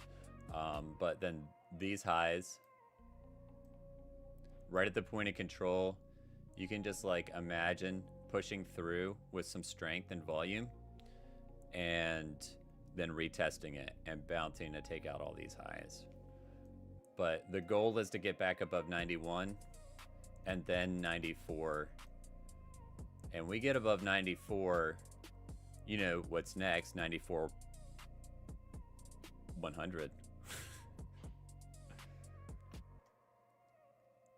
S3: But then these highs, right at the point of control, you can just like imagine pushing through with some strength and volume, and then retesting it and bouncing to take out all these highs. But the goal is to get back above 91 and then 94. And we get above 94, you know what's next, 94 100.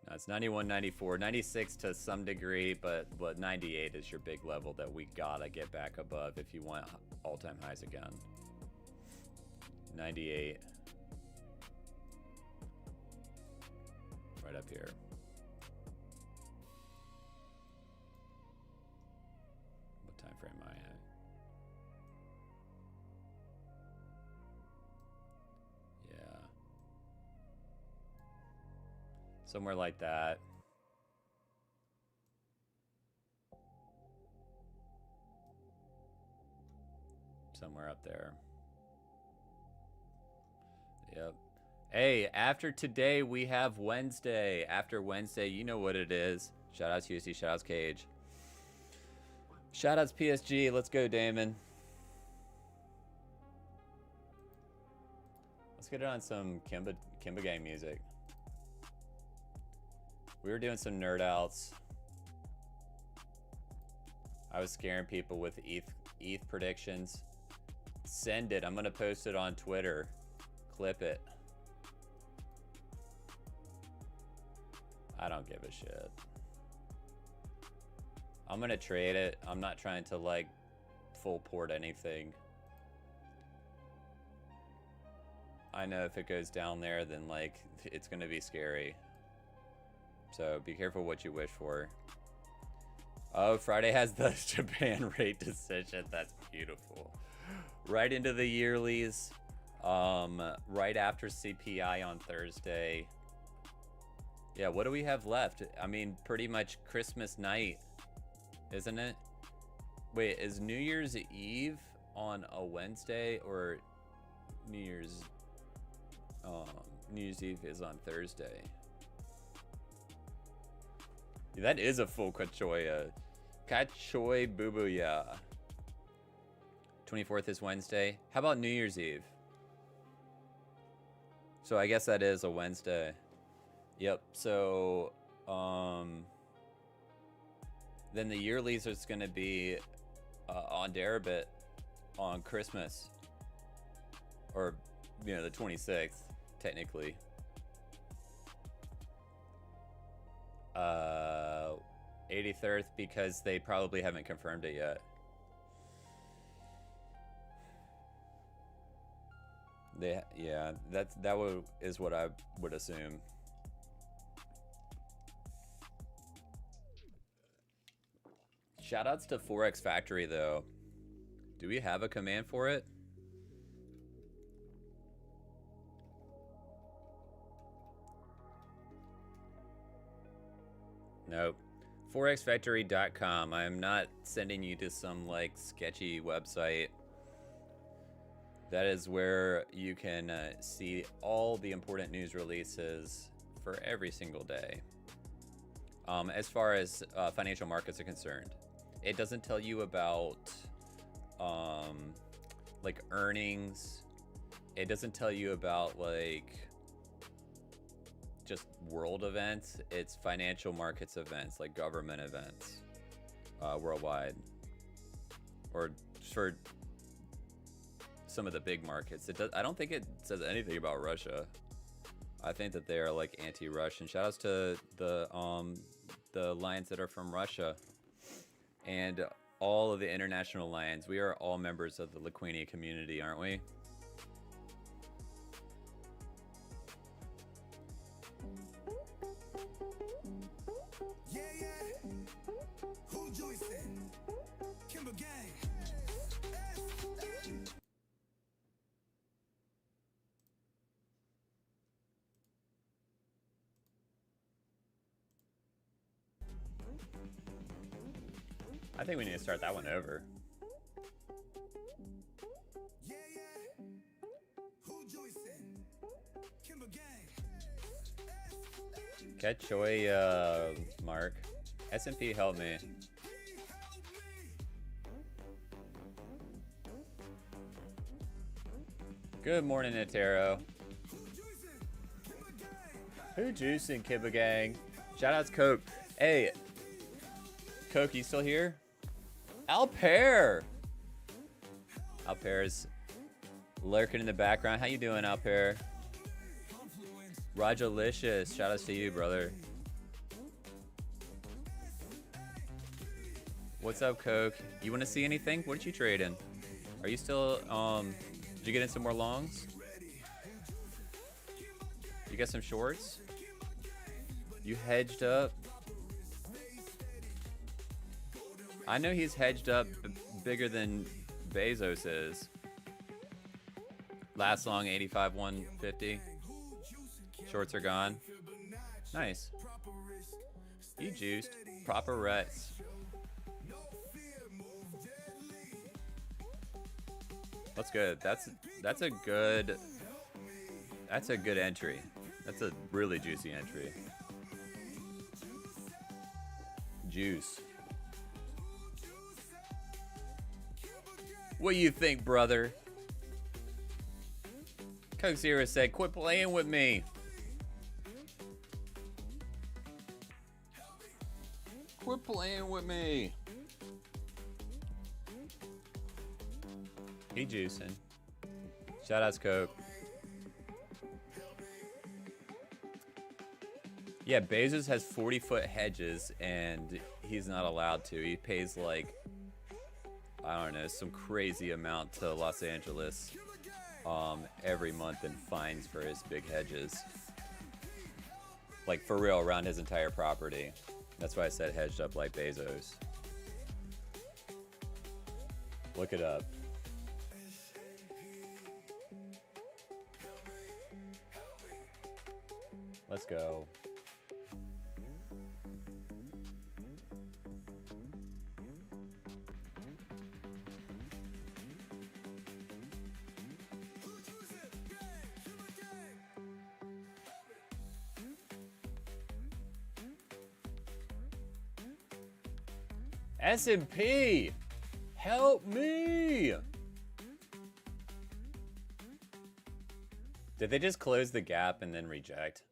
S3: No, it's 91, 94, 96 to some degree, but 98 is your big level that we gotta get back above if you want all-time highs again. 98. Right up here. What time frame am I at? Yeah. Somewhere like that. Somewhere up there. Yep. Hey, after today, we have Wednesday. After Wednesday, you know what it is. Shoutouts UC, shoutouts Cage. Shoutouts PSG. Let's go, Damon. Let's get it on some KIMBA game music. We were doing some nerd outs. I was scaring people with ETH predictions. Send it. I'm gonna post it on Twitter. Clip it. I don't give a shit. I'm gonna trade it. I'm not trying to like full port anything. I know if it goes down there, then like it's gonna be scary. So be careful what you wish for. Oh, Friday has the Japan rate decision. That's beautiful. Right into the yearlies. Right after CPI on Thursday. Yeah, what do we have left? I mean, pretty much Christmas night, isn't it? Wait, is New Year's Eve on a Wednesday or New Year's Eve is on Thursday? Yeah, that is a full Kachoya. Kachoy Bubuya. 24th is Wednesday. How about New Year's Eve? So I guess that is a Wednesday. Yep. So then the yearlies is going to be on Deribit on Christmas, or you know, the 26th technically. 83rd because they probably haven't confirmed it yet. Yeah, that is what I would assume. Shoutouts to Forex Factory though. Do we have a command for it? Nope. Forexfactory.com. I am not sending you to some like sketchy website. That is where you can see all the important news releases for every single day. As far as financial markets are concerned, it doesn't tell you about like earnings. It doesn't tell you about like just world events. It's financial markets events, like government events worldwide, or for some of the big markets. I don't think it says anything about Russia. I think that they are like anti-Russian. Shoutouts to the lions that are from Russia and all of the international lions. We are all members of the Liquinia community, aren't we?
S2: Yeah, yeah. Who Juiciest? KIMBA gang.
S3: I think we need to start that one over.
S2: Yeah, yeah. Who Juiciest? KIMBA gang.
S3: Ketchoy, Mark. S&P help me. Good morning, Natero. Who juicing, Kibba gang? Shoutouts, Coke. Hey, Coke, you still here? Alpair! Alpair's lurking in the background. How you doing, Alpair? Rajalicious, shoutouts to you, brother. What's up, Coke? You want to see anything? What did you trade in? Are you still, did you get in some more longs? You got some shorts? You hedged up? I know he's hedged up bigger than Bezos is. Last long 85 150. Shorts are gone. Nice. You juiced. Proper rets. That's good. That's a good entry. That's a really juicy entry. Juice. What do you think, brother? Coke Zero said, quit playing with me. Quit playing with me. He juicing. Shoutouts, Coke. Yeah, Bezos has 40-foot hedges, and he's not allowed to. He pays like, I don't know, some crazy amount to Los Angeles every month in fines for his big hedges. Like, for real, around his entire property. That's why I said hedged up like Bezos. Look it up. Let's go. S&P, help me. Did they just close the gap and then reject?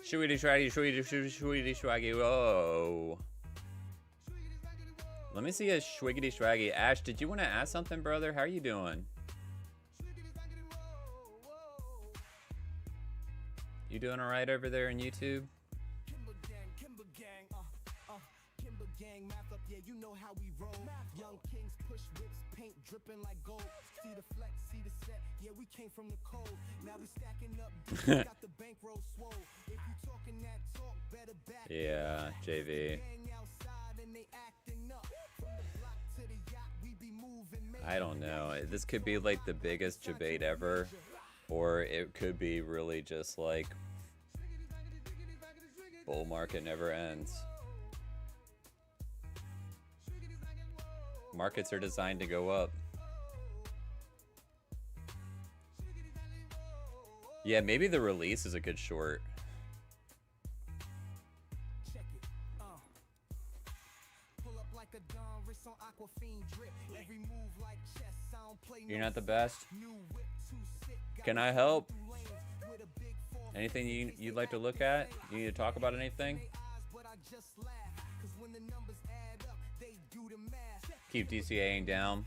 S3: Shwiggy swaggy. Whoa. Let me see a Schwiggity Swaggy. Ash, did you want to ask something, brother? How are you doing? You doing all right over there on YouTube?
S2: KIMBA gang, math up, yeah, you know how we roll. Young kings push whips, paint dripping like gold. See the flex, see the set, yeah, we came from the cold. Now we stacking up, got the bankroll swole. If you talking that talk, better back.
S3: Yeah, JV. I don't know. This could be like the biggest debate ever, or it could be really just like bull market never ends. Markets are designed to go up. Yeah, maybe the release is a good short. You're not the best. Can I help? Anything you'd like to look at? You need to talk about anything? Keep DCAing down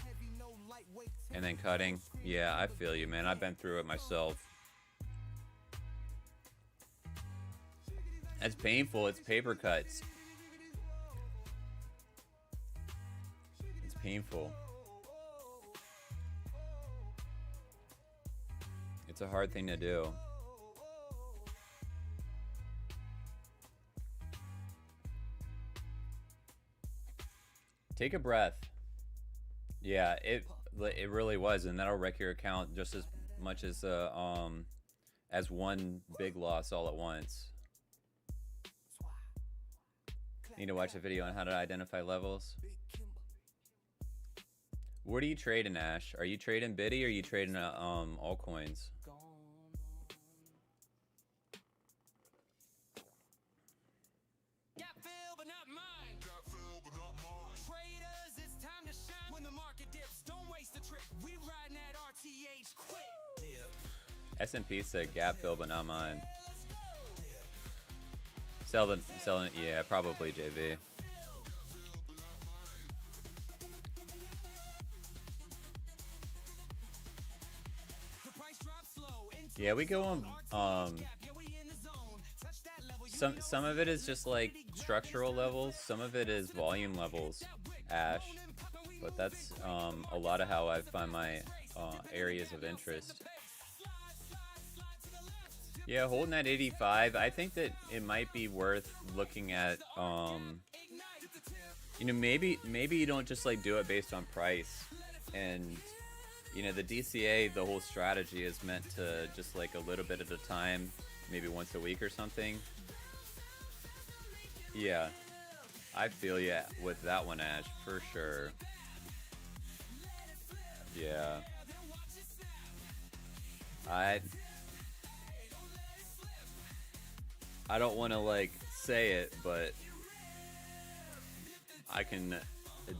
S3: and then cutting. Yeah, I feel you, man. I've been through it myself. That's painful. It's paper cuts. It's painful. It's a hard thing to do. Take a breath. Yeah, it really was, and that'll wreck your account just as much as one big loss all at once. Need to watch a video on how to identify levels. What are you trading, Ash? Are you trading Biddy or are you trading altcoins? S&P said gap fill, but not mine. Selling, yeah, probably JV. Yeah, we go on. Some of it is just like structural levels. Some of it is volume levels, Ash. But that's a lot of how I find my areas of interest. Yeah, holding at 85, I think that it might be worth looking at, you know, maybe you don't just like do it based on price. And, you know, the DCA, the whole strategy is meant to just like a little bit at a time, maybe once a week or something. Yeah, I feel ya with that one, Ash, for sure. Yeah. I don't want to like say it, but I can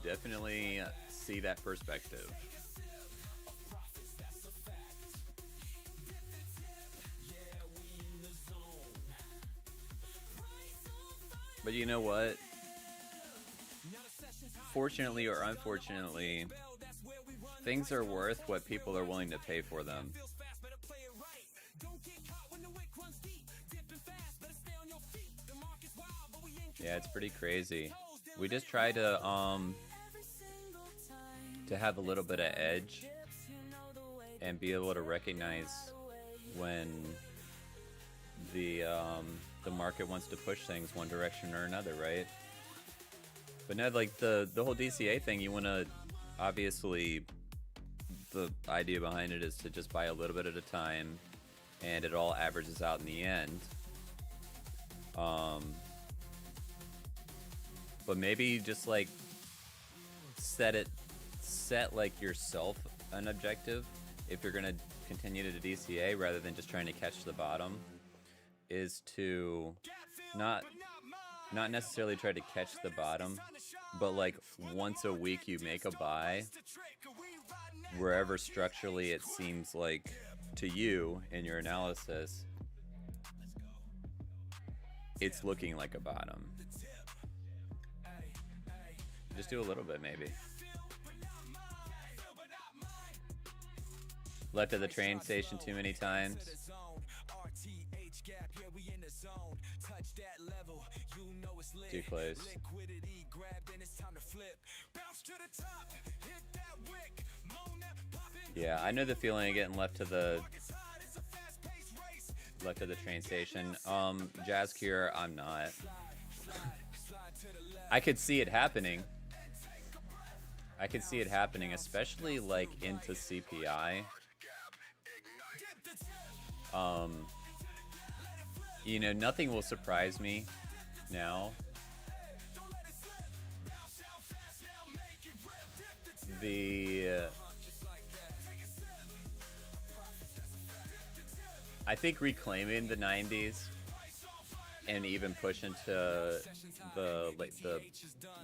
S3: definitely see that perspective. But you know what? Fortunately or unfortunately, things are worth what people are willing to pay for them. Yeah, it's pretty crazy. We just try to have a little bit of edge and be able to recognize when the market wants to push things one direction or another, right? But no, like the whole DCA thing, you want to obviously, the idea behind it is to just buy a little bit at a time, and it all averages out in the end. But maybe just like set like yourself an objective if you're gonna continue to DCA rather than just trying to catch the bottom, is to not necessarily try to catch the bottom, but like once a week you make a buy wherever structurally it seems like to you in your analysis it's looking like a bottom. Just do a little bit maybe. Left at the train station too many times. Too close. Yeah, I know the feeling of getting left to the train station. Jazz Cure, I'm not. I could see it happening. Especially like into CPI. You know, nothing will surprise me now. I think reclaiming the 90s and even pushing to the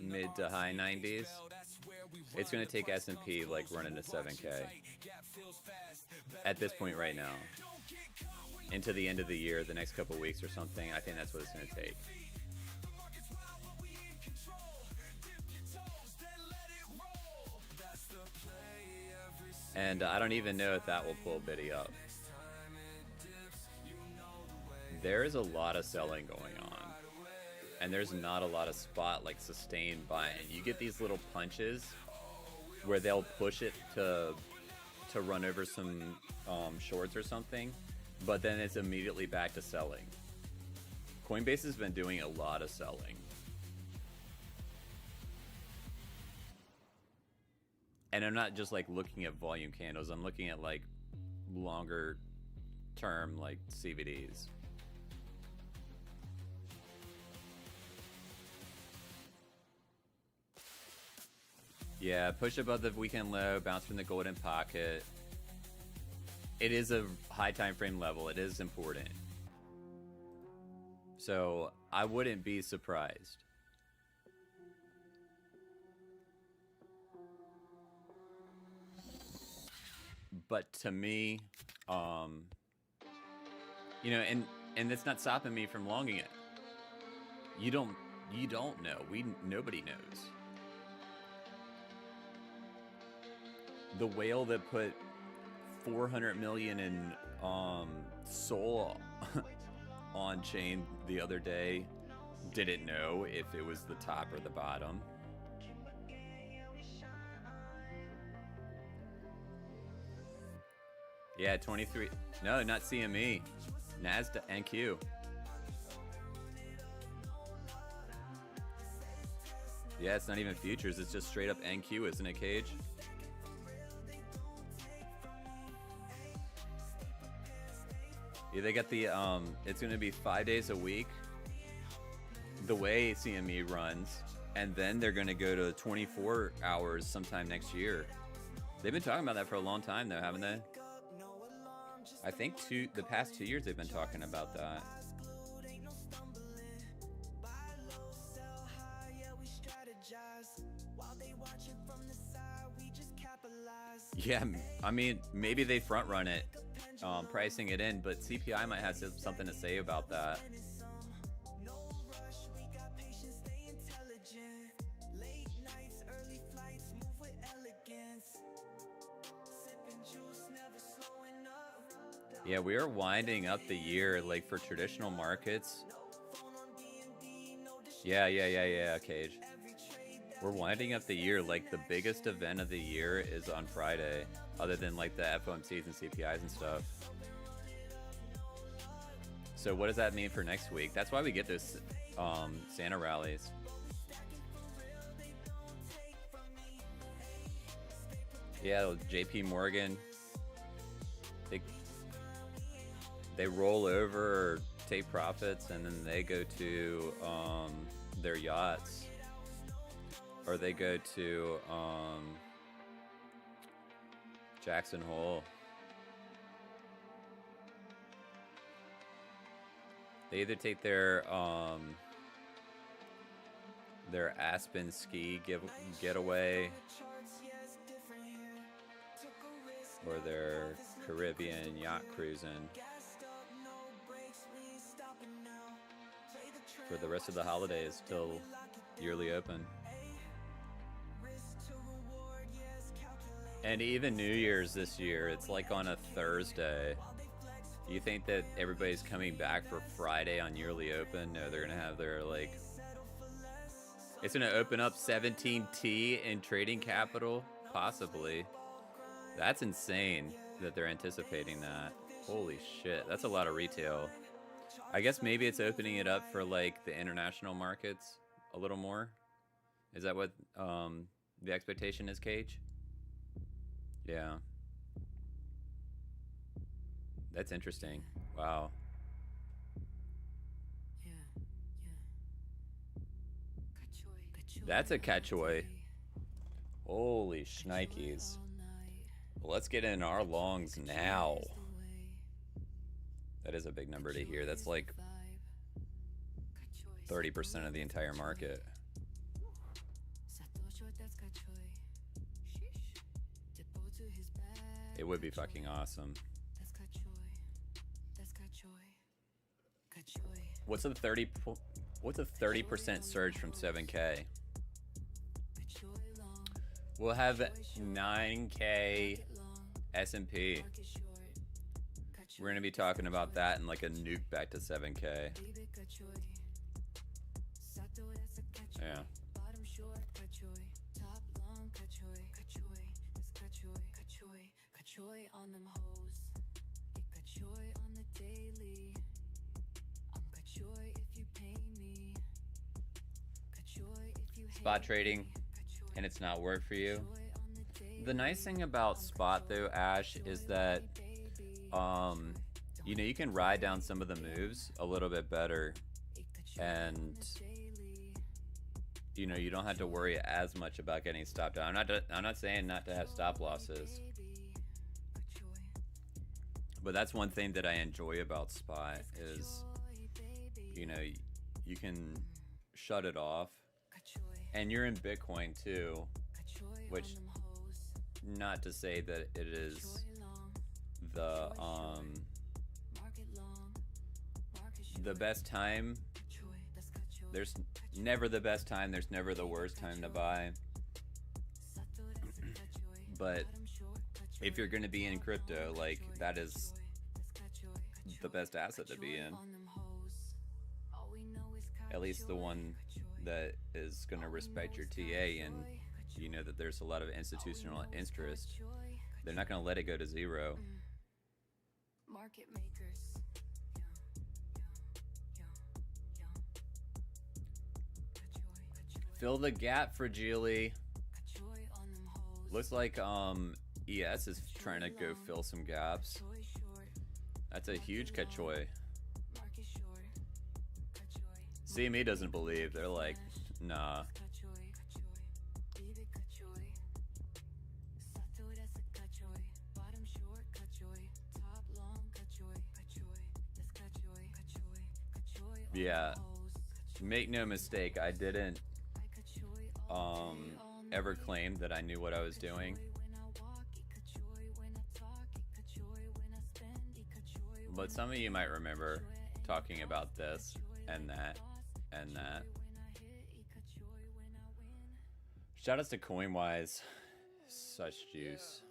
S3: mid to high 90s, it's going to take S&P like running to 7K at this point right now. Into the end of the year, the next couple weeks or something, I think that's what it's going to take. And I don't even know if that will pull Biddy up. There is a lot of selling going on. And there's not a lot of spot, like, sustained buying. You get these little punches where they'll push it to run over some shorts or something, but then it's immediately back to selling. Coinbase has been doing a lot of selling. And I'm not just like looking at volume candles, I'm looking at like longer term like CVDs. Yeah, push above the weekend low, bounce from the golden pocket. It is a high time frame level. It is important. So I wouldn't be surprised. But to me, you know, and it's not stopping me from longing it. You don't know. Nobody knows. The whale that put 400 million in Sol on chain the other day didn't know if it was the top or the bottom. Yeah, 23. No, not CME. NASDAQ NQ. Yeah, it's not even futures. It's just straight up NQ, isn't it, Cage? Yeah, they got the, it's going to be 5 days a week, the way CME runs, and then they're going to go to 24 hours sometime next year. They've been talking about that for a long time, though, haven't they? I think the past 2 years they've been talking about that. Yeah, I mean, maybe they front run it, pricing it in, but CPI might have something to say about that. Yeah, we are winding up the year, like, for traditional markets. Yeah, Cage. We're winding up the year, like, the biggest event of the year is on Friday, other than, like, the FOMCs and CPIs and stuff. So what does that mean for next week? That's why we get those Santa rallies. Yeah, JP Morgan. They roll over or take profits, and then they go to their yachts, or they go to Jackson Hole. They either take their Aspen ski getaway or their Caribbean yacht cruising. For the rest of the holidays till yearly open. And even New Year's this year, it's like on a Thursday. You think that everybody's coming back for Friday on yearly open? No, they're gonna have their like... It's gonna open up 17T in trading capital? Possibly. That's insane that they're anticipating that. Holy shit, that's a lot of retail. I guess maybe it's opening it up for like the international markets a little more. Is that what the expectation is, Cage? Yeah. That's interesting. Wow. That's a catchoy. Holy shnikes. Well, let's get in our longs now. That is a big number to hear. That's like 30% of the entire market. It would be fucking awesome. What's a 30% surge from 7K? We'll have 9K S&P. We're gonna be talking about that and like a nuke back to 7K. Yeah. Spot trading, and it's not work for you. The nice thing about spot though, Ash, is that you know, you can ride down some of the moves a little bit better, and you know, you don't have to worry as much about getting stopped down. I'm not saying not to have stop losses, but that's one thing that I enjoy about spot is, you know, you can shut it off, and you're in Bitcoin too, which, not to say that it is the best time. There's never the best time, there's never the worst time to buy. But if you're gonna be in crypto, like, that is the best asset to be in. At least the one that is gonna respect your TA, and you know that there's a lot of institutional interest. They're not gonna let it go to zero.
S5: Market makers.
S3: Fill the gap, Fragile. Looks like ES is trying to go fill some gaps. That's a huge catchoy. CME doesn't believe. They're like, nah. Yeah, make no mistake, I didn't ever claim that I knew what I was doing. But some of you might remember talking about this and that and that. Shoutouts to CoinWise. Such juice.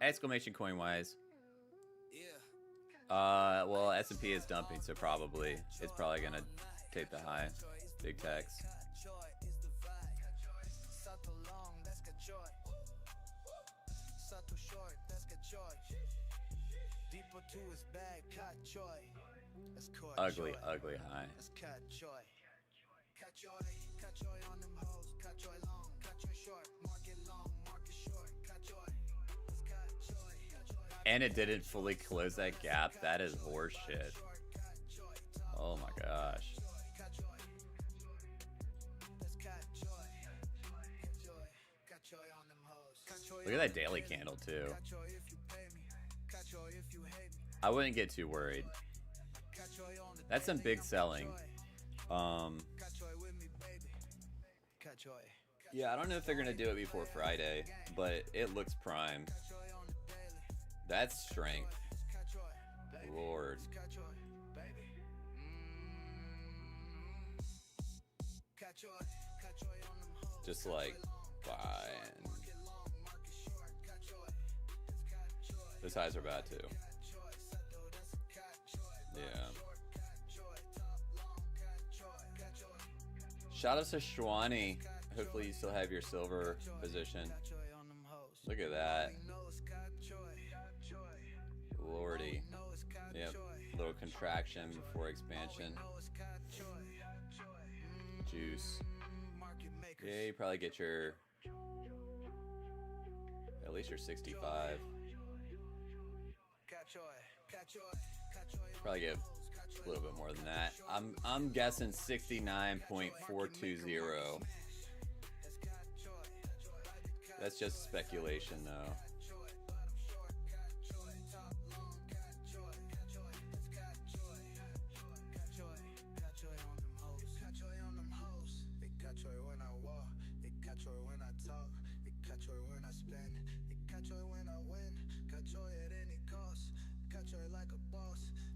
S3: Exclamation CoinWise. Well, S&P is dumping, so probably it's probably gonna take the high. Big text. Ugly, ugly high. And it didn't fully close that gap. That is horseshit. Oh my gosh. Look at that daily candle too. I wouldn't get too worried. That's some big selling. Yeah, I don't know if they're gonna do it before Friday, but it looks prime. That's strength. Lord. Just like fine. Those highs are bad too. Yeah. Shout out to Shwani. Hopefully you still have your silver position. Look at that. Lordy. Yep. Little contraction before expansion. Juice. Yeah, you probably get your, at least your 65. Probably get a little bit more than that. I'm guessing 69.420. That's just speculation though.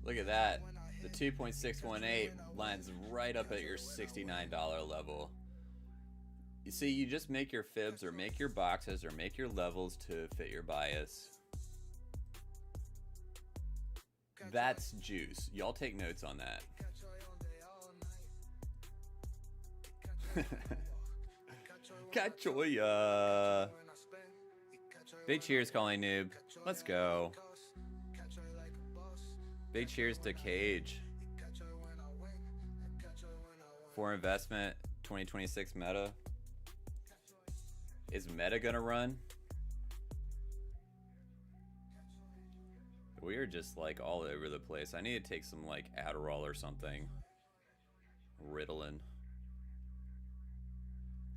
S3: Look at that. The 2.618 lines right up at your $69 level. You see, you just make your fibs or make your boxes or make your levels to fit your bias. That's juice. Y'all take notes on that. Cachoya. Big cheers, calling noob. Let's go. Big cheers to Cage. For investment, 2026 meta. Is meta gonna run? We are just like all over the place. I need to take some like Adderall or something. Ritalin.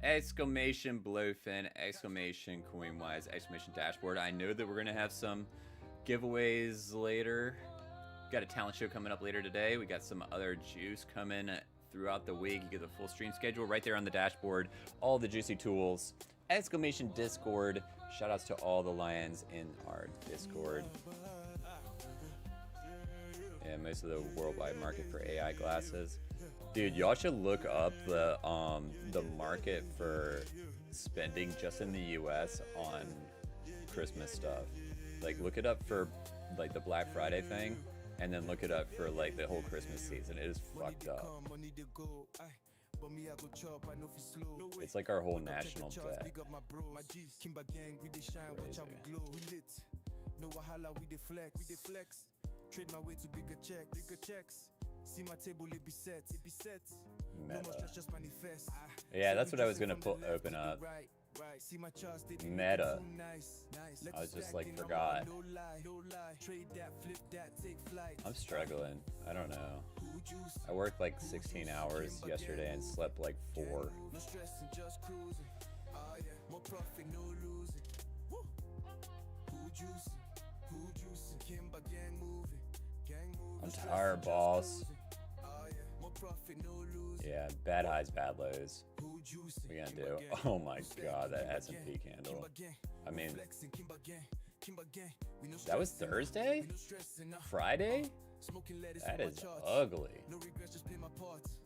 S3: Exclamation BLOFIN, exclamation CoinWise, exclamation dashboard. I know that we're gonna have some giveaways later. Got a talent show coming up later today. We got some other juice coming throughout the week. You get the full stream schedule right there on the dashboard. All the juicy tools. Exclamation Discord. Shout outs to all the lions in our Discord. Yeah, most of the worldwide market for AI glasses. Dude, y'all should look up the market for spending just in the US on Christmas stuff. Like look it up for like the Black Friday thing. And then look it up for like the whole Christmas season. It is fucked up. It's like our whole national debt. Meta. Yeah, that's what I was gonna open up. Meta. I was just like forgot. I'm struggling. I don't know. I worked like 16 hours yesterday and slept like 4. I'm tired, boss. Yeah, bad highs, bad lows. What are we gonna do? Oh my god, that S&P candle. I mean, that was Thursday? Friday? That is ugly.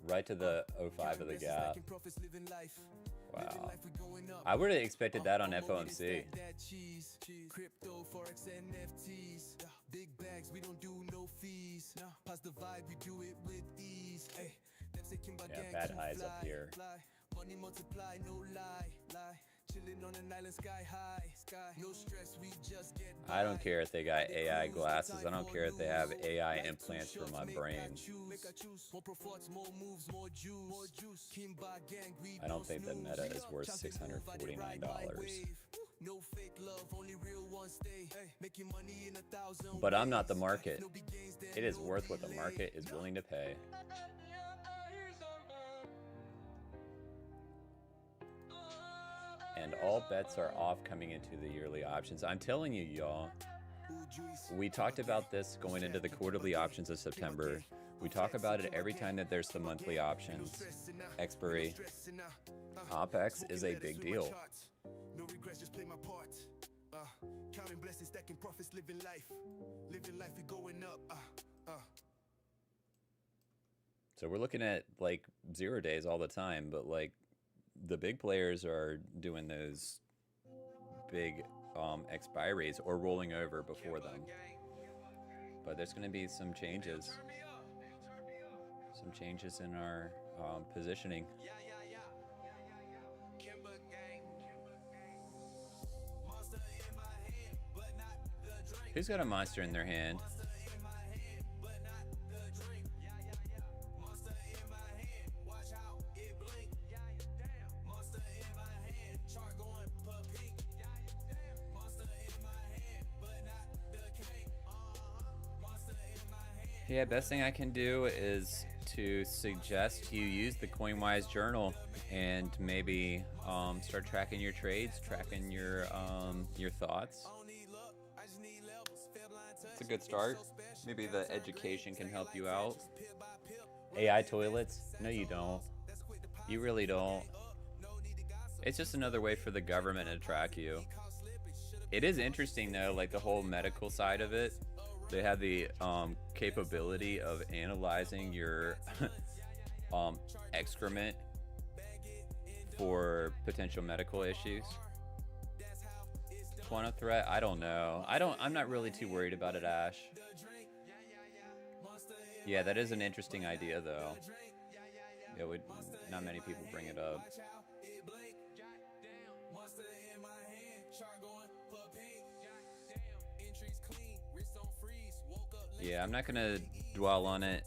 S3: Right to the 05 of the gap. Wow. I would have expected that on FOMC. Big bags, we don't do no fees. Pass the vibe, we do it with ease. Yeah, bad highs up here. Money multiply, no lie. Chilling on an island, sky high. No stress, we just get by. I don't care if they got AI glasses. I don't care if they have AI implants for my brain. I don't think that Meta is worth $649. No fake love, only real ones stay. Making money in 1,000. But I'm not the market. It is worth what the market is willing to pay. And all bets are off coming into the yearly options. I'm telling you, y'all. We talked about this going into the quarterly options of September. We talk about it every time that there's some monthly options. Expiry. OPEX is a big deal.
S2: No regrets, just play my part. Counting blessings, stacking profits, living life. Living life, we going up.
S3: So we're looking at like 0 days all the time, but like the big players are doing those big expiries or rolling over before them. But there's going to be some changes. Some changes in our positioning. Who's got a monster in their hand? Yeah, best thing I can do is to suggest you use the CoinWise journal and maybe start tracking your trades, tracking your thoughts. It's a good start. Maybe the education can help you out. AI toilets? No, you don't. You really don't. It's just another way for the government to track you. It is interesting though, like the whole medical side of it. They have the capability of analyzing your excrement for potential medical issues. Quantum threat? I don't know. I'm not really too worried about it, Ash. Yeah, that is an interesting idea, though. Yeah, not many people bring it up. Yeah, I'm not gonna dwell on it.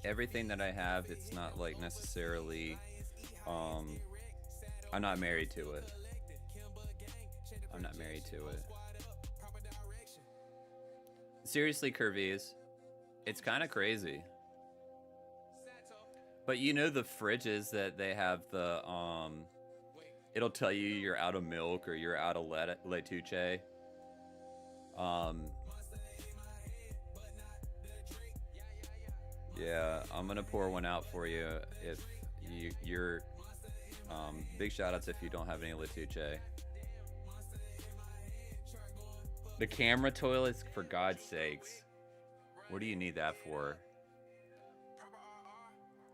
S3: Everything that I have, it's not like necessarily, I'm not married to it. I'm not married to it. Seriously, Curvies, it's kind of crazy. But you know the fridges that they have the, it'll tell you you're out of milk or you're out of letuche. Yeah, I'm gonna pour one out for you if you're, big shout outs if you don't have any letuche. The camera toilets, for God's sakes. What do you need that for?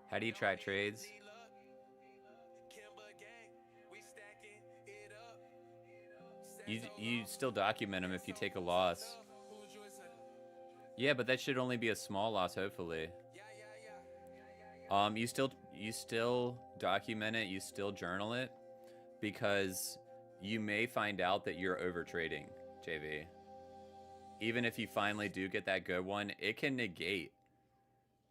S3: How do you track trades? You still document them if you take a loss. Yeah, but that should only be a small loss, hopefully. You still document it, you still journal it, because you may find out that you're over trading, JV. Even if you finally do get that good one, it can negate.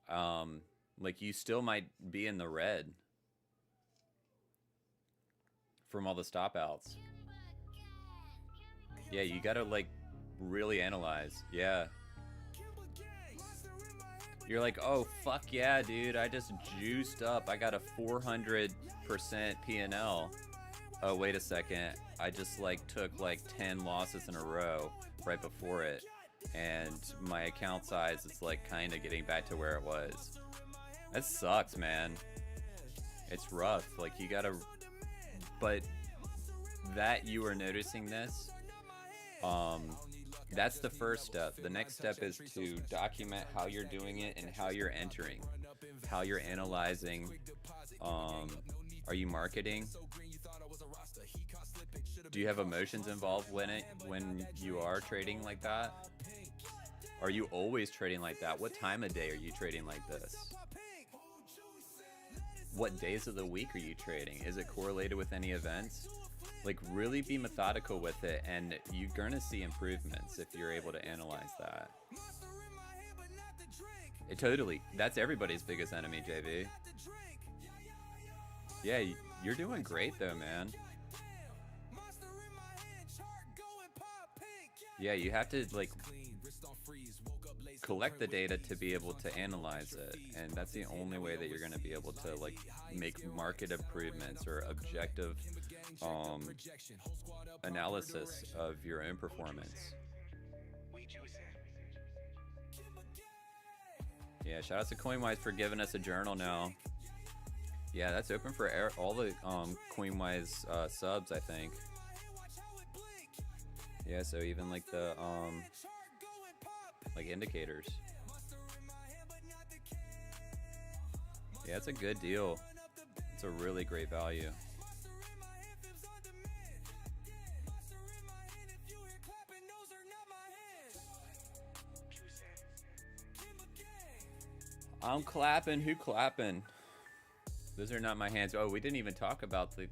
S3: Like you still might be in the red from all the stop outs. Yeah, you gotta like really analyze. Yeah. You're like, oh fuck yeah, dude, I just juiced up. I got a 400% P&L. Oh, wait a second. I just like took like 10 losses in a row right before it, and my account size is like kind of getting back to where it was. That sucks, man. It's rough. Like you gotta, but that you are noticing this, that's the first step. The next step is to document how you're doing it and how you're entering, how you're analyzing. Are you marketing? Do you have emotions involved when you are trading like that? Are you always trading like that? What time of day are you trading like this? What days of the week are you trading? Is it correlated with any events? Like really be methodical with it, and you're gonna see improvements if you're able to analyze that. Totally, that's everybody's biggest enemy, JV. Yeah, you're doing great though, man. Yeah, you have to like collect the data to be able to analyze it, and that's the only way that you're going to be able to like make market improvements or objective analysis of your own performance. Yeah, shout out to Coinwise for giving us a journal now. Yeah, that's open for all the Coinwise subs, I think. Yeah, so even like the like indicators. Yeah, it's a good deal. It's a really great value. I'm clapping. Who clapping? Those are not my hands. Oh, we didn't even talk about the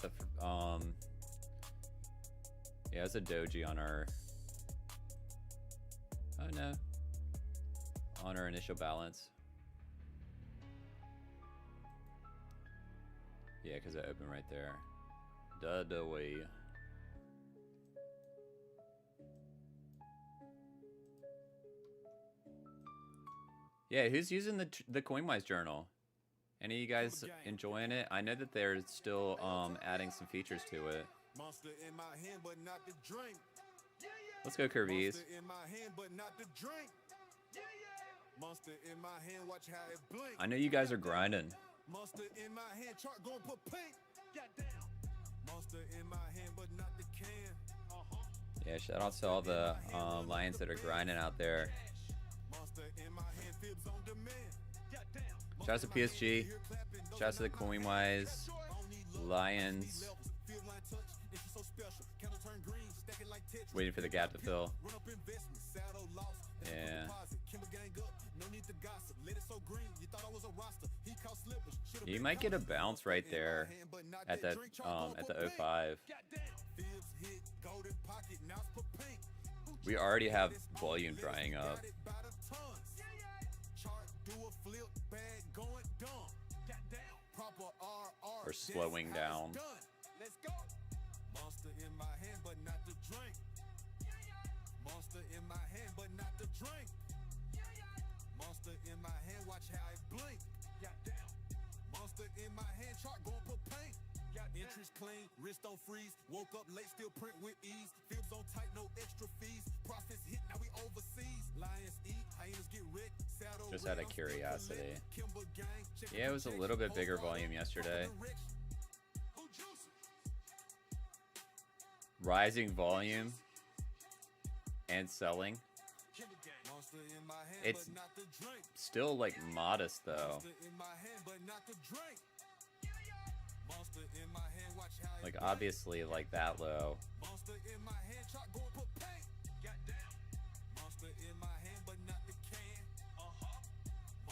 S3: yeah, it's a doji on our. Oh no. On our initial balance. Yeah, because it opened right there. Duh way. Yeah, who's using the Coinwise journal? Any of you guys enjoying it? I know that they're still adding some features to it. Let's go, Curvies. I know you guys are grinding. Yeah, shout out to all the lions that are grinding out there. Shout out to PSG. Shout out to the Coinwise Lions. Waiting for the gap to fill. Yeah. You might get a bounce right there at the 05. We already have volume drying up. Or slowing down. Monster in my hand, but not the drink. Monster in my hand, but not the drink. Monster in my hand, watch how it blink. Monster in my hand, chart gon' put paint. Interest clean, wrist don't freeze. Woke up late, still print with ease. Fibs on tight, no extra fees. Profits hit, now we overseas. Lions eat, hyenas get rich. Just out of curiosity. Yeah, it was a little bit bigger volume yesterday. Rising volume and selling. It's still like modest though. Like obviously like that low.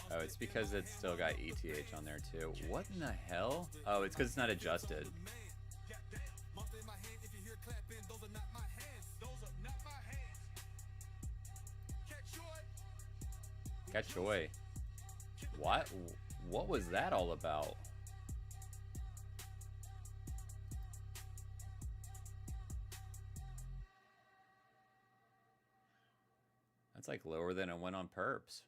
S3: Oh, it's because it's still got ETH on there too. What in the hell? Oh, it's because it's not adjusted. Catch joy. What was that all about? That's like lower than it went on perps.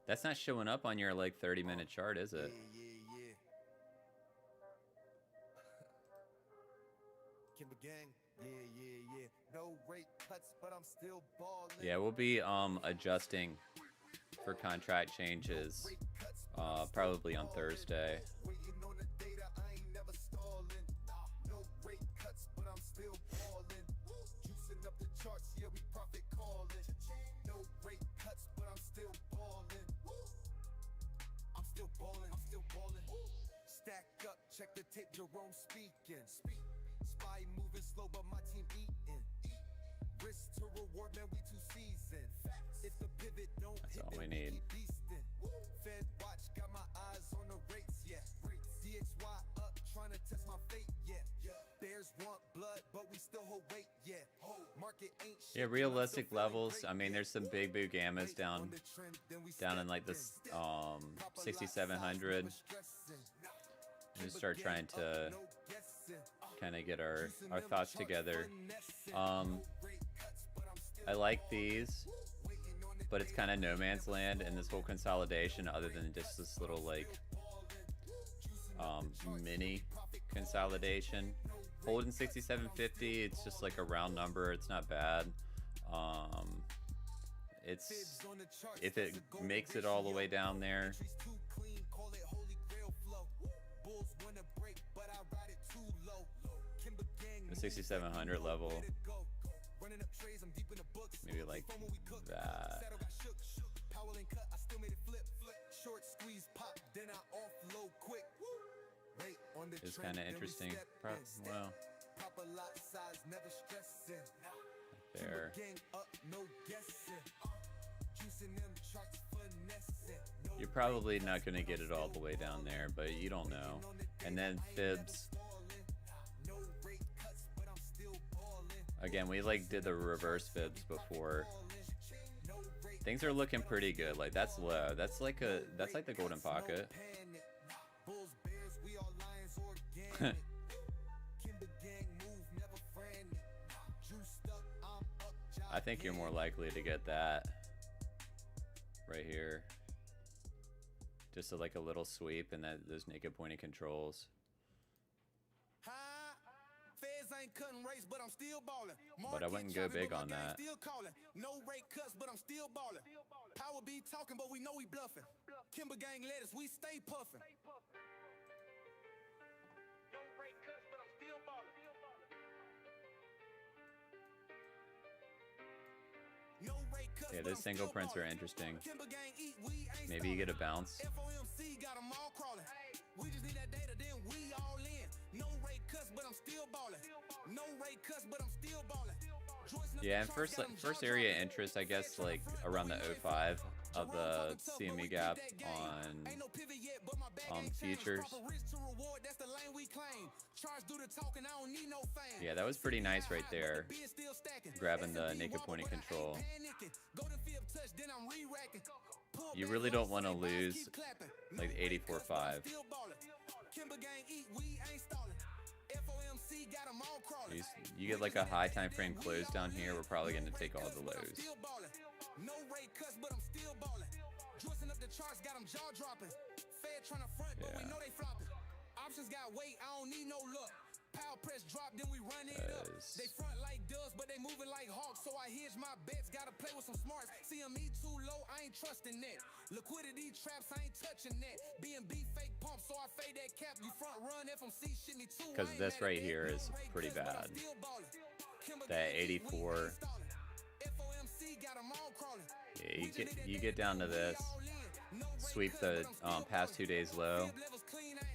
S3: That's not showing up on your like 30-minute chart, is it? KIMBA gang. Yeah. No rate cuts, but I'm still balling. Yeah, we'll be adjusting for contract changes probably on Thursday. Stack up, check the tape, Jerome speaking. Spy moving slow, but my team eating. Risk to reward, man, we too seasoned. If the pivot don't hit, all we need. Fed watch, got my eyes on the rates, yeah. DXY up, trying to test my fate, yeah. Bears want blood, but we still hold weight, yeah. Market ain't shit. Yeah, realistic levels. I mean, there's some big gammas down in like this 6,700. Just start trying to kind of get our thoughts together. I like these, but it's kind of no man's land in this whole consolidation, other than just this little like mini consolidation. Holding 6750, it's just like a round number. It's not bad. It's if it makes it all the way down there, the 6700 level, maybe like that. It's kind of interesting. Well, there. You're probably not going to get it all the way down there, but you don't know. And then fibs. Again, we like did the reverse fibs before. Things are looking pretty good. Like that's low. That's like the golden pocket. I think you're more likely to get that right here. Just like a little sweep and those naked pointed controls. But I wouldn't go big on that.
S2: No rate cuts, but I'm still balling. Power be talking, but we know we bluffing. KIMBA gang lettuce, we stay puffing. No rate cuts, but I'm still balling.
S3: Yeah, those single prints are interesting. Maybe you get a bounce.
S2: FOMC got them all crawling. We just need that data, then we all in. No rate cuts, but I'm still balling. No rate cuts, but I'm still balling.
S3: Yeah, and first area interest, I guess, like around the 05 of the CME gap on futures. Yeah, that was pretty nice right there. Grabbing the naked pointing control. You really don't want to lose like 84.5. You get like a high time frame close down here, we're probably going to take all the lows.
S2: No rate cuts, but I'm still balling. Juicing up the charts, got them jaw dropping. Fed trying to front, but we know they flopping. Options got weight, I don't need no luck. Power press drop, then we run it up. They front like doves, but they moving like hawks. So I hedge my bets, gotta play with some smarts. CME too low, I ain't trusting that. Liquidity traps, I ain't touching that. BNB fake pump, so I fade that cap. You front run, FMC shit me too.
S3: Because this right here is pretty bad. That 84. Yeah, you get down to this, sweep the past 2 days low,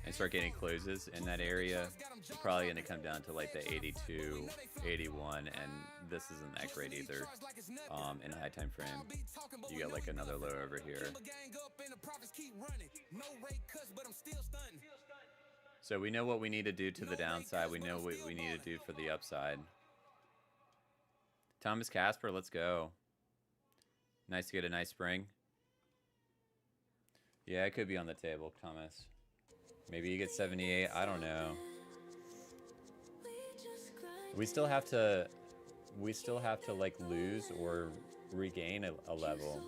S3: and start getting closes in that area. You're probably going to come down to like the 82, 81, and this isn't that great either. In a high time frame, you get like another low over here. So we know what we need to do to the downside. We know what we need to do for the upside. Thomas Casper, let's go. Nice to get a nice spring. Yeah, it could be on the table, Thomas. Maybe you get 78. I don't know. We still have to like lose or regain a level.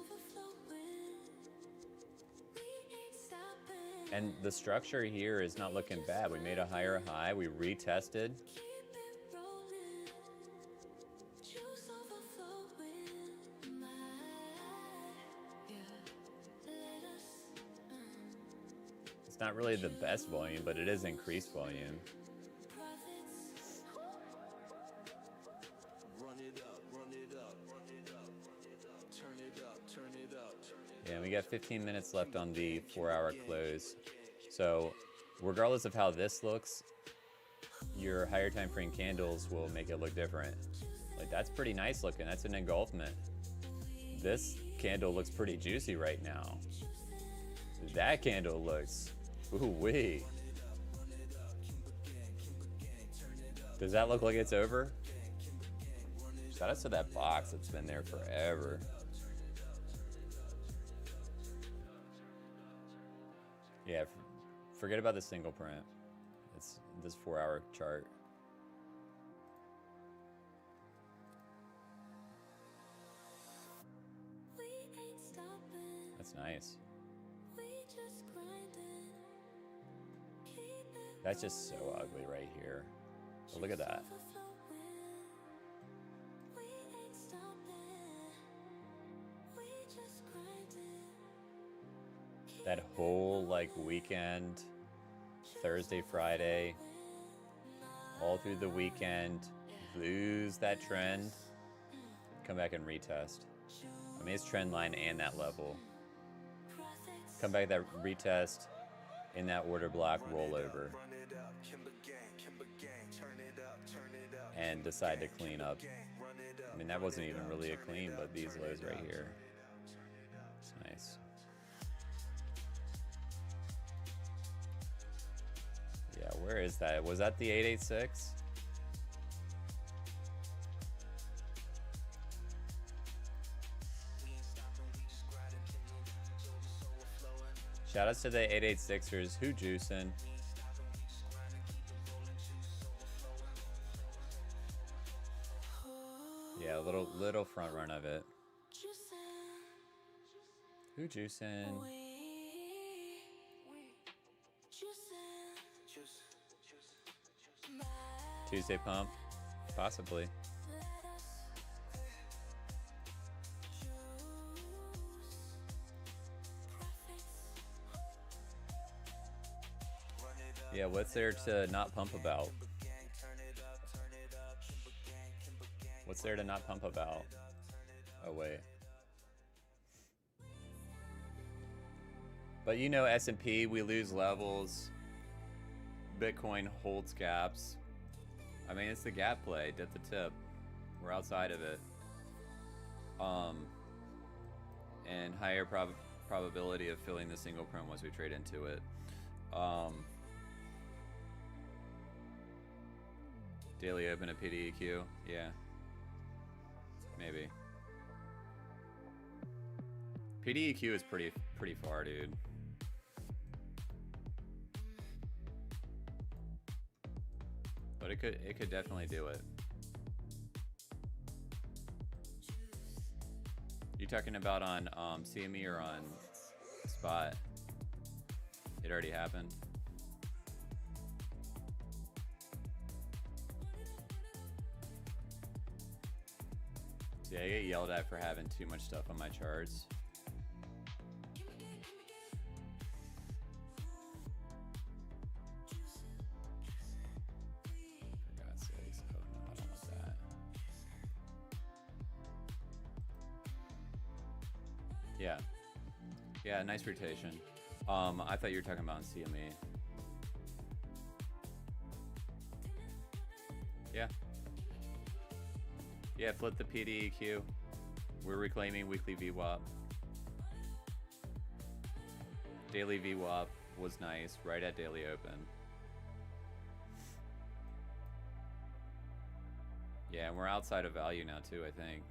S3: And the structure here is not looking bad. We made a higher high. We retested. It's not really the best volume, but it is increased volume. Yeah, we got 15 minutes left on the 4-hour close. So regardless of how this looks, your higher time frame candles will make it look different. Like that's pretty nice looking. That's an engulfment. This candle looks pretty juicy right now. That candle looks, ooh-wee. Does that look like it's over? Shout out to that box that's been there forever. Yeah, forget about the single print. It's this 4-hour chart. That's nice. That's just so ugly right here. But look at that. that whole like weekend, Thursday, Friday, all through the weekend, lose that trend, come back and retest. I mean, it's trend line and that level. Come back that retest in that order block, roll over, and decide to clean up. I mean, that wasn't even really a clean, but these lows right here, it's nice. Yeah, where is that? Was that the 886? Shout outs to the 886ers. Who juicing? Yeah, a little front run of it. Who juicing? Tuesday pump? Possibly. Yeah, what's there to not pump about? What's there to not pump about? Oh, wait. But you know, S&P, we lose levels. Bitcoin holds gaps. I mean, it's the gap play, dip the tip. We're outside of it. And higher probability of filling the single prone once we trade into it. Daily open at PDEQ, yeah. Maybe. PDEQ is pretty far, dude. But it could definitely do it. You talking about on CME or on spot? It already happened. See, I get yelled at for having too much stuff on my charts. For God's sakes. Oh no, I don't want that. Yeah. Yeah, nice rotation. I thought you were talking about CME. Yeah. Yeah, flip the PDEQ. We're reclaiming weekly VWAP. Daily VWAP was nice, right at daily open. Yeah, and we're outside of value now too, I think.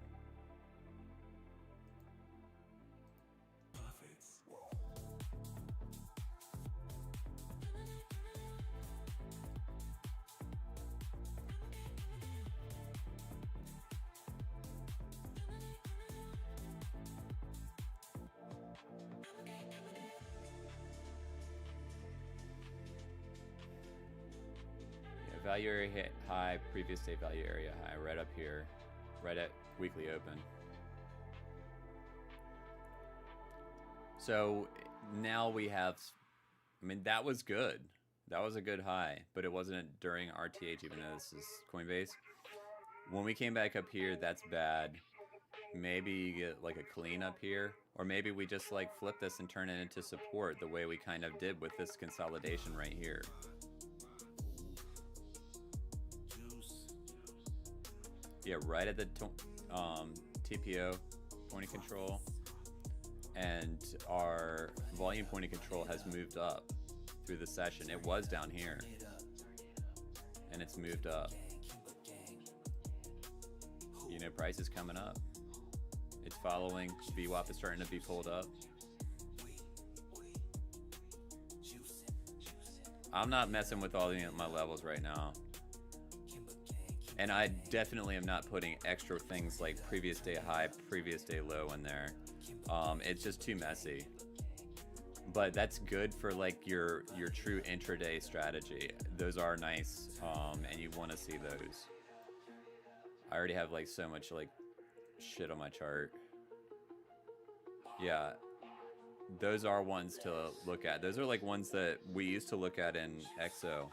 S3: Value area hit high, previous day value area high, right up here, right at weekly open. So now we have, I mean, that was good. That was a good high, but it wasn't during RTH, even though this is Coinbase. When we came back up here, that's bad. Maybe you get like a clean up here, or maybe we just like flip this and turn it into support the way we kind of did with this consolidation right here. Yeah, right at the TPO point of control, and our volume point of control has moved up through the session. It was down here, and it's moved up. You know, price is coming up. It's following. VWAP is starting to be pulled up. I'm not messing with all my levels right now. And I definitely am not putting extra things like previous day high, previous day low in there. It's just too messy. But that's good for like your true intraday strategy. Those are nice, and you want to see those. I already have like so much like shit on my chart. Yeah, those are ones to look at. Those are like ones that we used to look at in EXO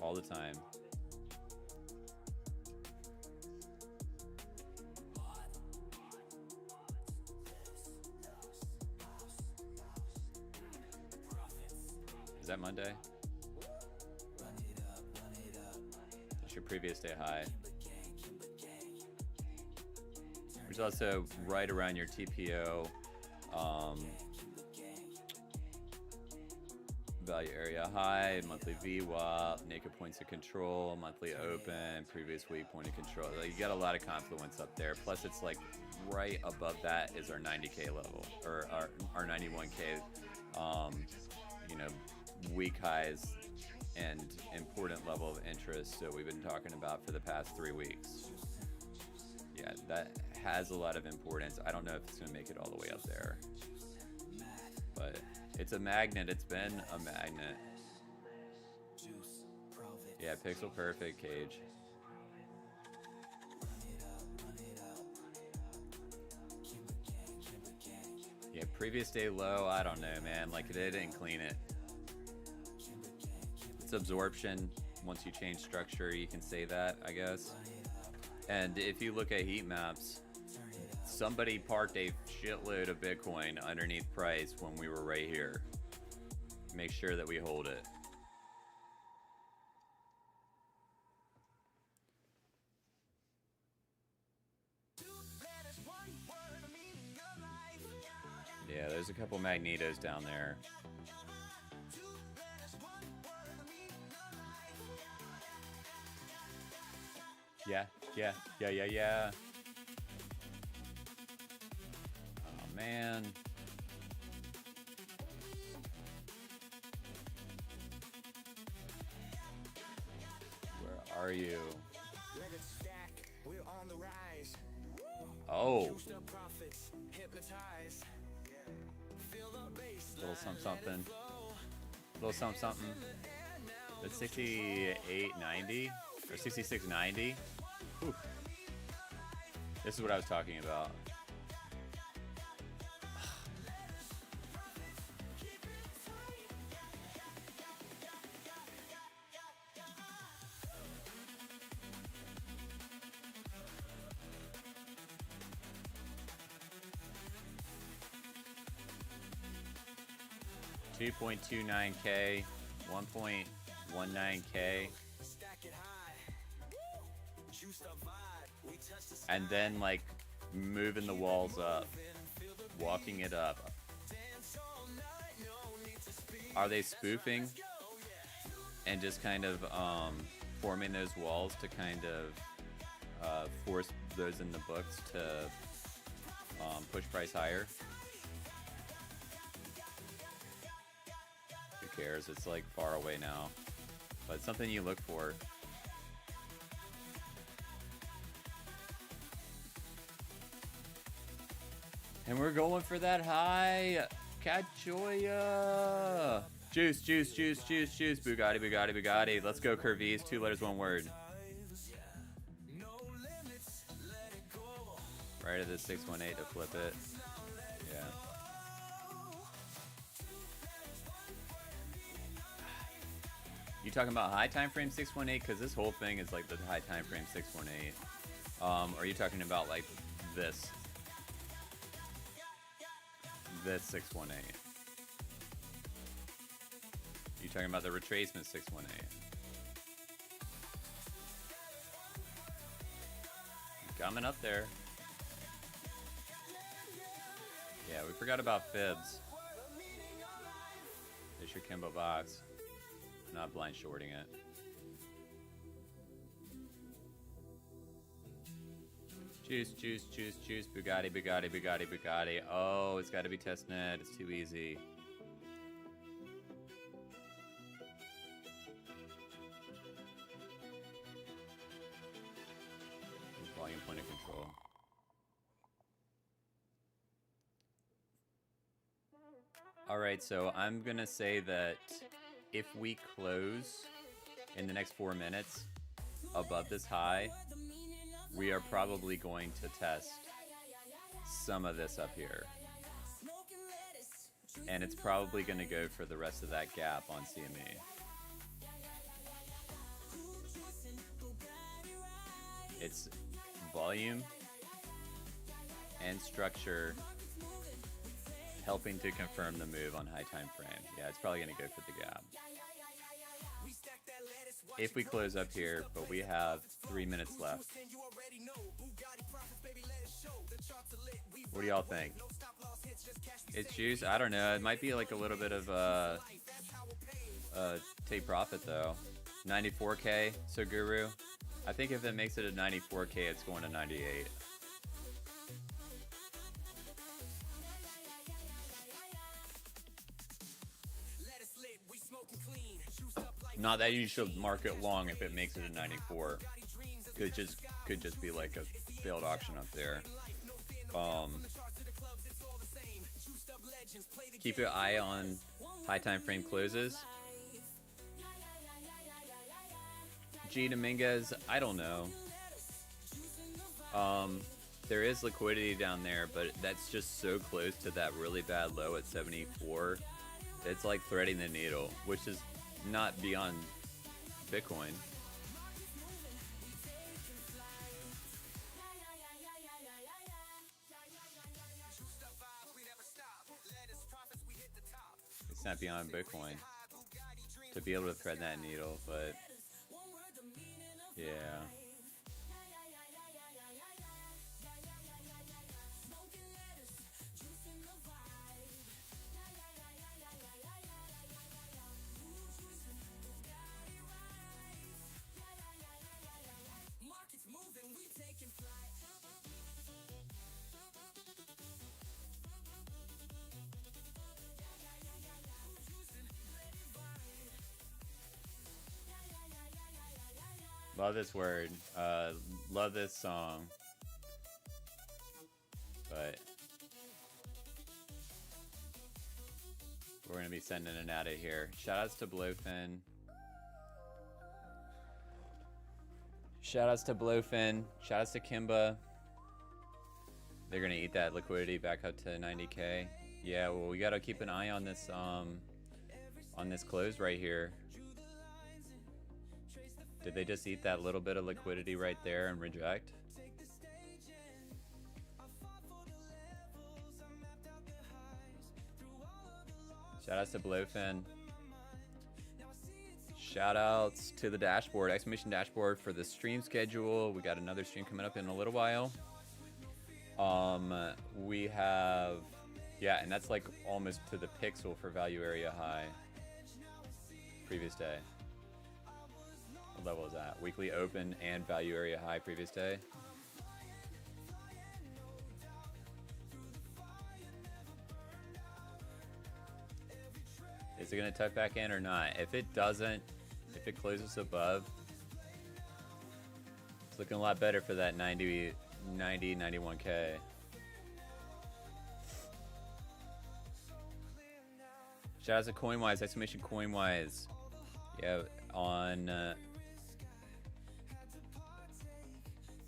S3: all the time. Is that Monday? That's your previous day high. Which is also right around your TPO value area high, monthly VWAP, naked points of control, monthly open, previous week point of control. Like, you got a lot of confluence up there. Plus, it's like right above that is our 90K level, or our 91K, you know, week highs and important level of interest that we've been talking about for the past 3 weeks. Yeah, that has a lot of importance. I don't know if it's going to make it all the way up there, but it's a magnet. It's been a magnet. Yeah, pixel perfect, Cage. Yeah, previous day low, I don't know, man. Like, they didn't clean it. It's absorption. Once you change structure, you can say that, I guess. And if you look at heat maps, somebody parked a shitload of Bitcoin underneath price when we were right here. Make sure that we hold it. Yeah, there's a couple magnetos down there. Yeah. Oh, man. Where are you? Oh. Little something. Little something. That's 68.90 or 66.90. Ooh. This is what I was talking about. $2.29K, 1.19K. And then, like, moving the walls up, walking it up. Are they spoofing and just kind of forming those walls to kind of force those in the books to push price higher? Who cares? It's like far away now, but it's something you look for. And we're going for that high. Cachoya. Juice. Bugatti. Let's go, Curvies. 2 letters, 1 word. Right at the 618 to flip it. Yeah. You talking about high time frame 618? Because this whole thing is like the high time frame 618. Or are you talking about like this? This 618. You talking about the retracement 618? Coming up there. Yeah, we forgot about fibs. There's your KIMBA box. Not blind shorting it. Juice. Bugatti. Oh, it's got to be testnet. It's too easy. Volume point of control. All right, so I'm going to say that if we close in the next 4 minutes above this high, we are probably going to test some of this up here. and it's probably going to go for the rest of that gap on CME. It's volume and structure helping to confirm the move on high time frame. Yeah, it's probably going to go for the gap. If we close up here, but we have 3 minutes left. What do y'all think? It's juice? I don't know. It might be like a little bit of take profit though. 94K, so Guru. I think if it makes it a 94K, it's going to 98. Not that you should mark it long if it makes it a 94. Could just be like a failed auction up there. Keep your eye on high time frame closes. G. Dominguez, I don't know. There is liquidity down there, but that's just so close to that really bad low at 74. It's like threading the needle, which is not beyond Bitcoin. It's not beyond Bitcoin to be able to thread that needle, but yeah. Love this word. Love this song. But we're going to be sending it out of here. Shoutouts to BLOFIN. Shoutouts to BLOFIN. Shoutouts to KIMBA. They're going to eat that liquidity back up to 90K. Yeah, well, we got to keep an eye on this close right here. Did they just eat that little bit of liquidity right there and reject? Shoutouts to BLOFIN. Shoutouts to the dashboard, exclamation dashboard for the stream schedule. We got another stream coming up in a little while. We have, yeah, and that's like almost to the pixel for value area high. Previous day. What level is that? Weekly open and value area high previous day. Is it going to tuck back in or not? If it doesn't, if it closes above, it's looking a lot better for that 91K. Shout out to CoinWise, exclamation CoinWise. Yeah,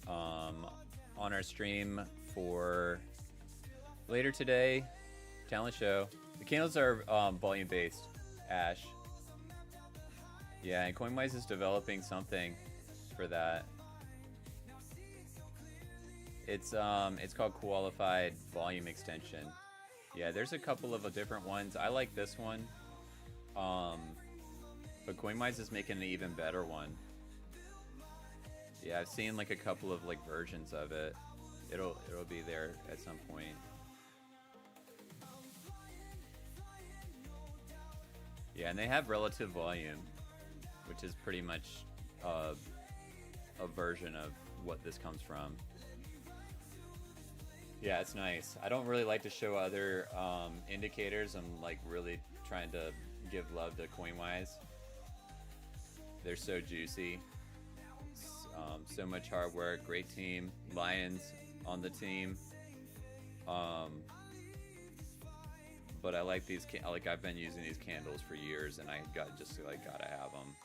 S3: on our stream for later today, talent show. The candles are volume based, Ash. Yeah, and CoinWise is developing something for that. It's called qualified volume extension. Yeah, there's a couple of different ones. I like this one. But CoinWise is making an even better one. Yeah, I've seen like a couple of like versions of it. It'll be there at some point. Yeah, and they have relative volume, which is pretty much a version of what this comes from. Yeah, it's nice. I don't really like to show other indicators. I'm like really trying to give love to CoinWise. They're so juicy. So much hard work, great team, Lions on the team. But I like these, like I've been using these candles for years, and I gotta have them.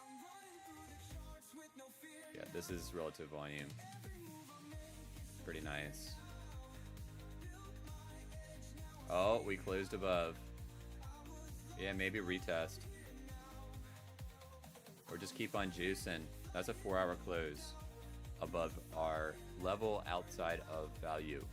S3: Yeah, this is relative volume. Pretty nice. Oh, we closed above. Yeah, maybe retest. Or just keep on juicing. That's a 4-hour close above our level outside of value.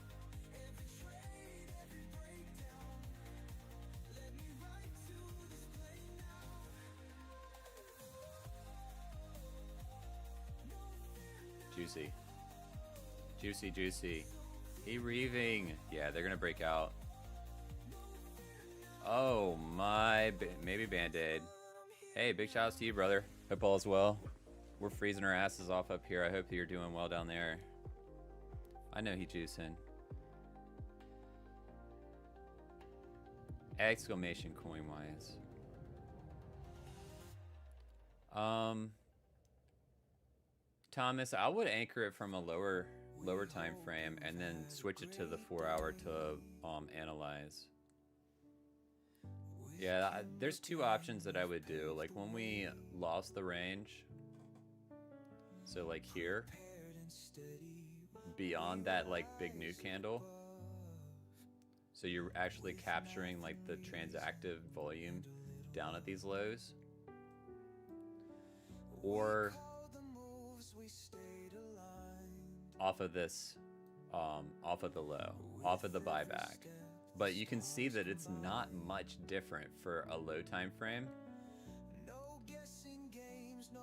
S3: Juicy. Juicy, juicy. He reaving. Yeah, they're gonna break out. Oh my, maybe Band-Aid. Hey, big shout outs to you, brother. Hope all is well. We're freezing our asses off up here. I hope you're doing well down there. I know he juicing. Exclamation coin wise. Thomas, I would anchor it from a lower time frame and then switch it to the 4-hour to analyze. Yeah, there's two options that I would do. Like when we lost the range, so like here, beyond that like big new candle, so you're actually capturing like the transactive volume down at these lows, or off of this, off of the low, off of the buyback. But you can see that it's not much different for a low time frame.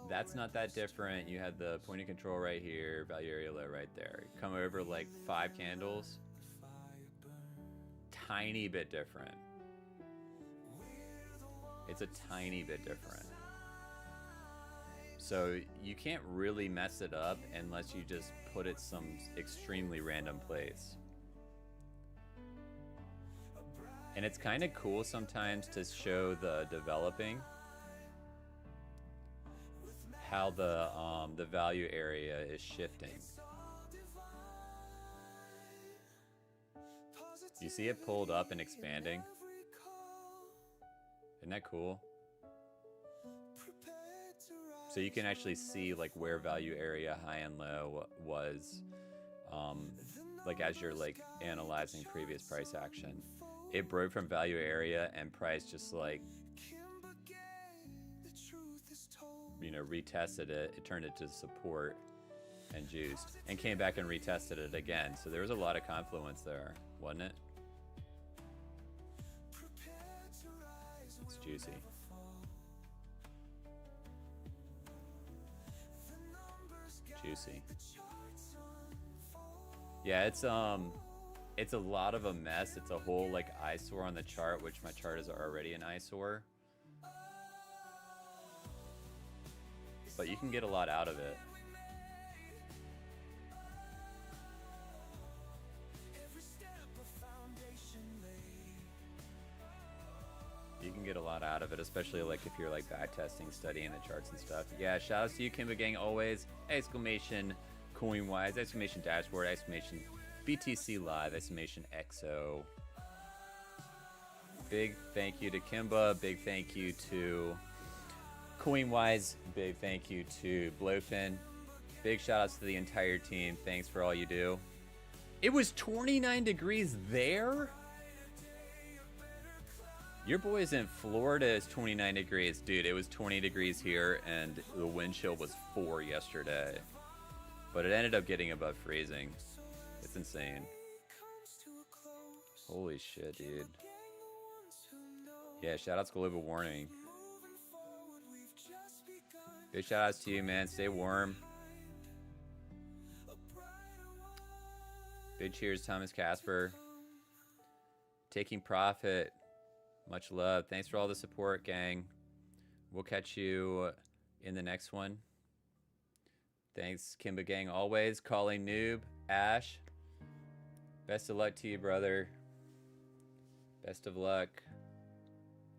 S3: That's not that different. You had the point of control right here, value area low right there. Come over like 5 candles. Tiny bit different. It's a tiny bit different. So you can't really mess it up unless you just put it some extremely random place. And it's kind of cool sometimes to show the developing, how the value area is shifting. You see it pulled up and expanding? Isn't that cool? So you can actually see like where value area high and low was, like as you're like analyzing previous price action. It broke from value area and price just like, you know, retested it. It turned it to support and juiced and came back and retested it again. So there was a lot of confluence there, wasn't it? It's juicy. Juicy. Yeah, it's a lot of a mess. It's a whole like eyesore on the chart, which my chart is already an eyesore. But you can get a lot out of it. You can get a lot out of it, especially like if you're like back testing, studying the charts and stuff. Yeah, shout outs to you, Kimba Gang, always. Exclamation CoinWise, exclamation dashboard, exclamation BTC Live, exclamation XO. Big thank you to Kimba, big thank you to CoinWise, big thank you to BLOFIN. Big shout outs to the entire team. Thanks for all you do. It was 29 degrees there? Your boys in Florida is 29 degrees. Dude, it was 20 degrees here and the wind chill was 4 yesterday. But it ended up getting above freezing. It's insane. Holy shit, dude. Yeah, shout outs Global Warning. Big shout outs to you, man. Stay warm. Big cheers, Thomas Casper. Taking profit. Much love. Thanks for all the support, gang. We'll catch you in the next one. Thanks, Kimba Gang, always. Calling Noob. Ash. Best of luck to you, brother. Best of luck.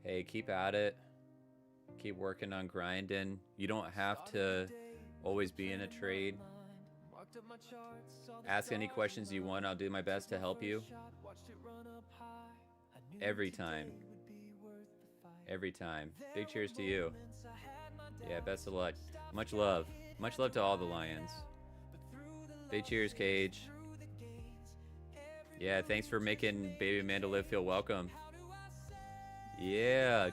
S3: Hey, keep at it. Keep working on grinding. You don't have to always be in a trade. Ask any questions you want. I'll do my best to help you. Every time. Every time. Big cheers to you. Yeah, best of luck. Much love. Much love to all the Lions. Big cheers, Cage. Yeah, thanks for making baby Mandalo feel welcome. Yeah,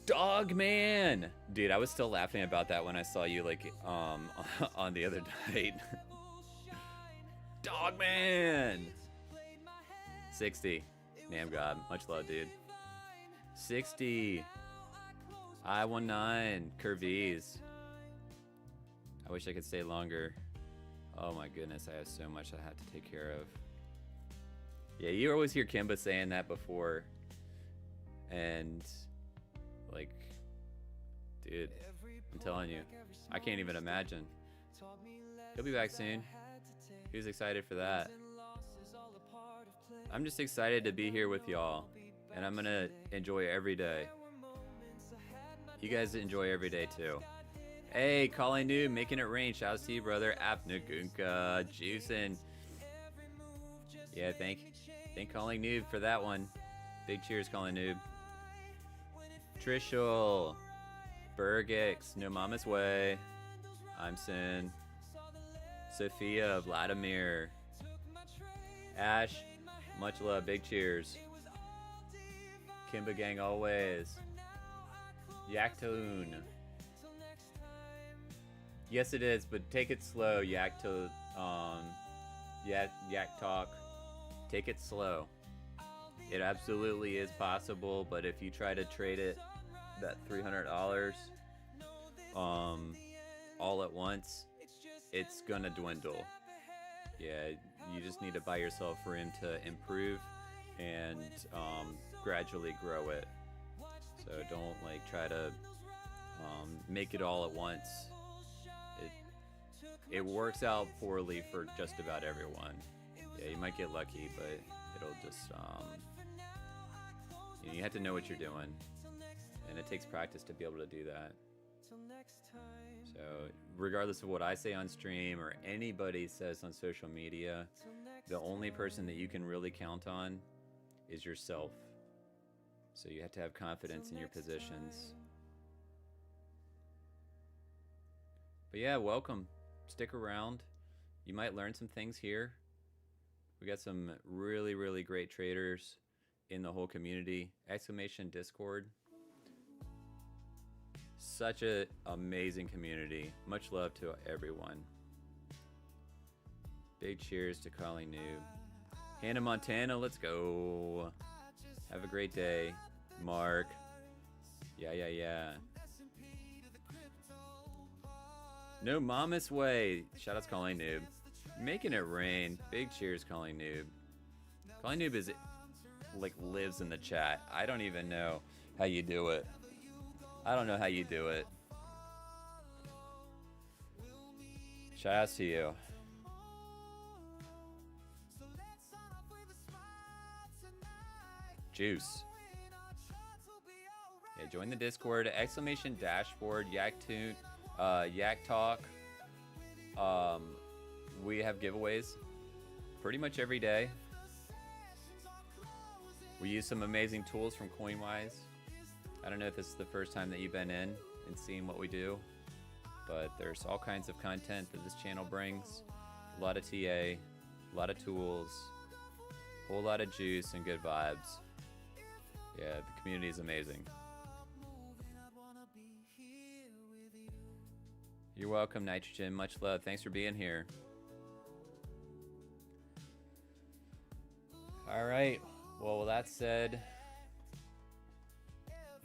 S3: Dog man, dude, I was still laughing about that when I saw you like on the other night. Dog man. 60. Damn God, much love, dude. 60. I-19 Curvies. I wish I could stay longer. Oh my goodness, I have so much I have to take care of. Yeah, you always hear Kimba saying that before. And like, dude, I'm telling you, I can't even imagine. He'll be back soon. He was excited for that. I'm just excited to be here with y'all, and I'm gonna enjoy every day. You guys enjoy every day too. Hey, Colin Noob, making it rain. Shout out to you, brother. Apnagunka, juicing. Yeah, thank Colin Noob for that one. Big cheers, Colin Noob. Trishul, Bergix, No Mama's Way. I'm Sin. Sophia, Vladimir. Ash, much love, big cheers. Kimba gang always. Yaktoon. Yes it is, but take it slow, Yak Talk. Take it slow. It absolutely is possible, but if you try to trade it that $300 all at once, it's gonna dwindle. Yeah, you just need to buy yourself room to improve and gradually grow it. So don't like try to make it all at once. It works out poorly for just about everyone. Yeah, you might get lucky, but it'll just you have to know what you're doing, and it takes practice to be able to do that. So regardless of what I say on stream or anybody says on social media, the only person that you can really count on is yourself. So you have to have confidence in your positions. But yeah, welcome. Stick around. You might learn some things here. We got some really, really great traders in the whole community. Exclamation Discord. Such an amazing community. Much love to everyone. Big cheers to Colin Noob. Hannah Montana, let's go. Have a great day. Mark. Yeah. No Mama's Way. Shout out to Colin Noob. Making it rain. Big cheers, Colin Noob. Colin Noob is like lives in the chat. I don't even know how you do it. I don't know how you do it. Shout out to you. Juice. Yeah, join the Discord. Exclamation dashboard. Yaktoon. Yak Talk. We have giveaways pretty much every day. We use some amazing tools from CoinWise. I don't know if this is the first time that you've been in and seen what we do, but there's all kinds of content that this channel brings. A lot of TA, a lot of tools, a whole lot of juice and good vibes. Yeah, the community is amazing. You're welcome, Nitrogen. Much love. Thanks for being here. All right. Well, with that said,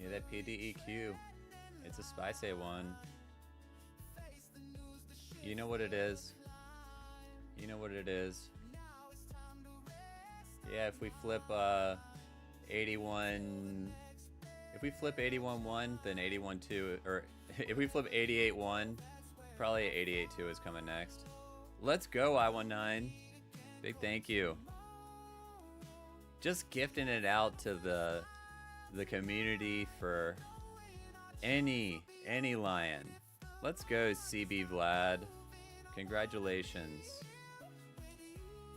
S3: yeah, that PDEQ. It's a Spice one. You know what it is. You know what it is. Yeah, if we flip 81, if we flip 81-1, then 81-2, or if we flip 88-1, probably 88-2 is coming next. Let's go, I-19. Big thank you. Just gifting it out to the community for any lion. Let's go, CB Vlad. Congratulations.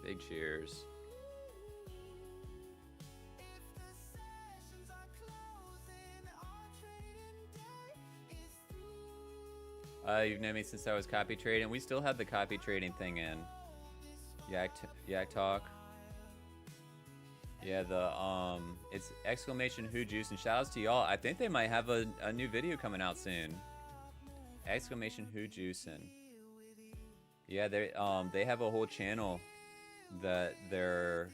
S3: Big cheers. You've known me since I was copy trading. We still have the copy trading thing in. Yak Talk. Yeah, it's exclamation who juice, and shout outs to y'all. I think they might have a new video coming out soon. Exclamation who juicing. Yeah, they have a whole channel that they're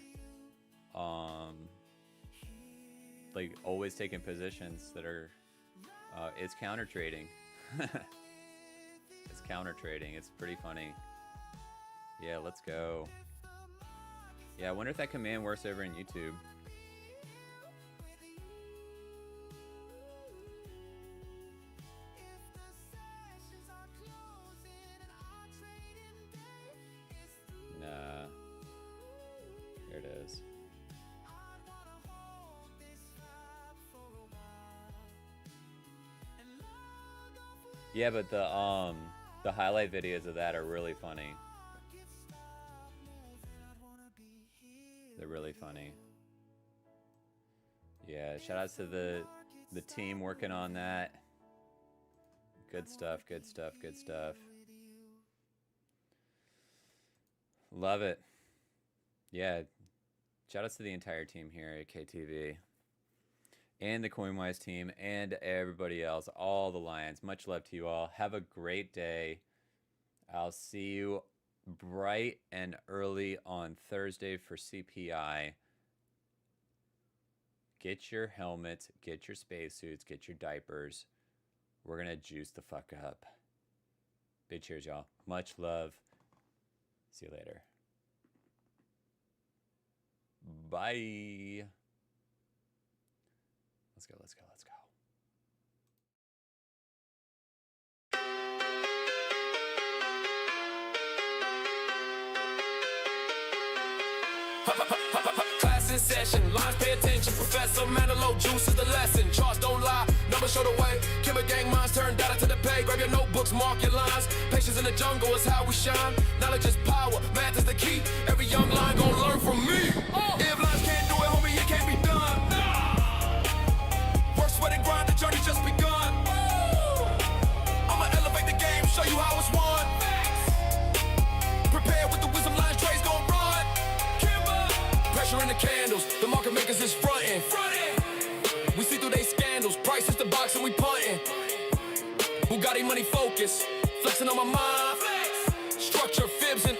S3: like always taking positions that are it's counter trading. It's counter trading. It's pretty funny. Yeah, let's go. Yeah, I wonder if that command works over in YouTube. Nah. There it is. Yeah, but the highlight videos of that are really funny. They're really funny. Yeah, shout outs to the team working on that. Good stuff, good stuff, good stuff. Love it. Yeah, shout outs to the entire team here at KTV. And the CoinWise team and everybody else, all the Lions. Much love to you all. Have a great day. I'll see you bright and early on Thursday for CPI. Get your helmets, get your spacesuits, get your diapers. We're going to juice the fuck up. Big cheers, y'all. Much love. See you later. Bye. Let's go, let's go, let's go.
S2: Class in session, lines pay attention. Professor Mandalo, juice is the lesson. Charts don't lie, numbers show the way. KIMBA gang minds turn data to the pay. Grab your notebooks, mark your lines. Patience in the jungle is how we shine. Knowledge is power, math is the key. Every young line gon' learn from me. If lines can't do it, homie, it can't be done. Work, sweat, and grind, the journey just begun. I'ma elevate the game, show you how it's won. Prepare with the wisdom lines, Dre's gon' run. Pressure in the candles, the market makers is frontin'. We see through they scandals, price is the box and we puntin'. Bugatti money focus, flexing on my mind. Structure, fibs, and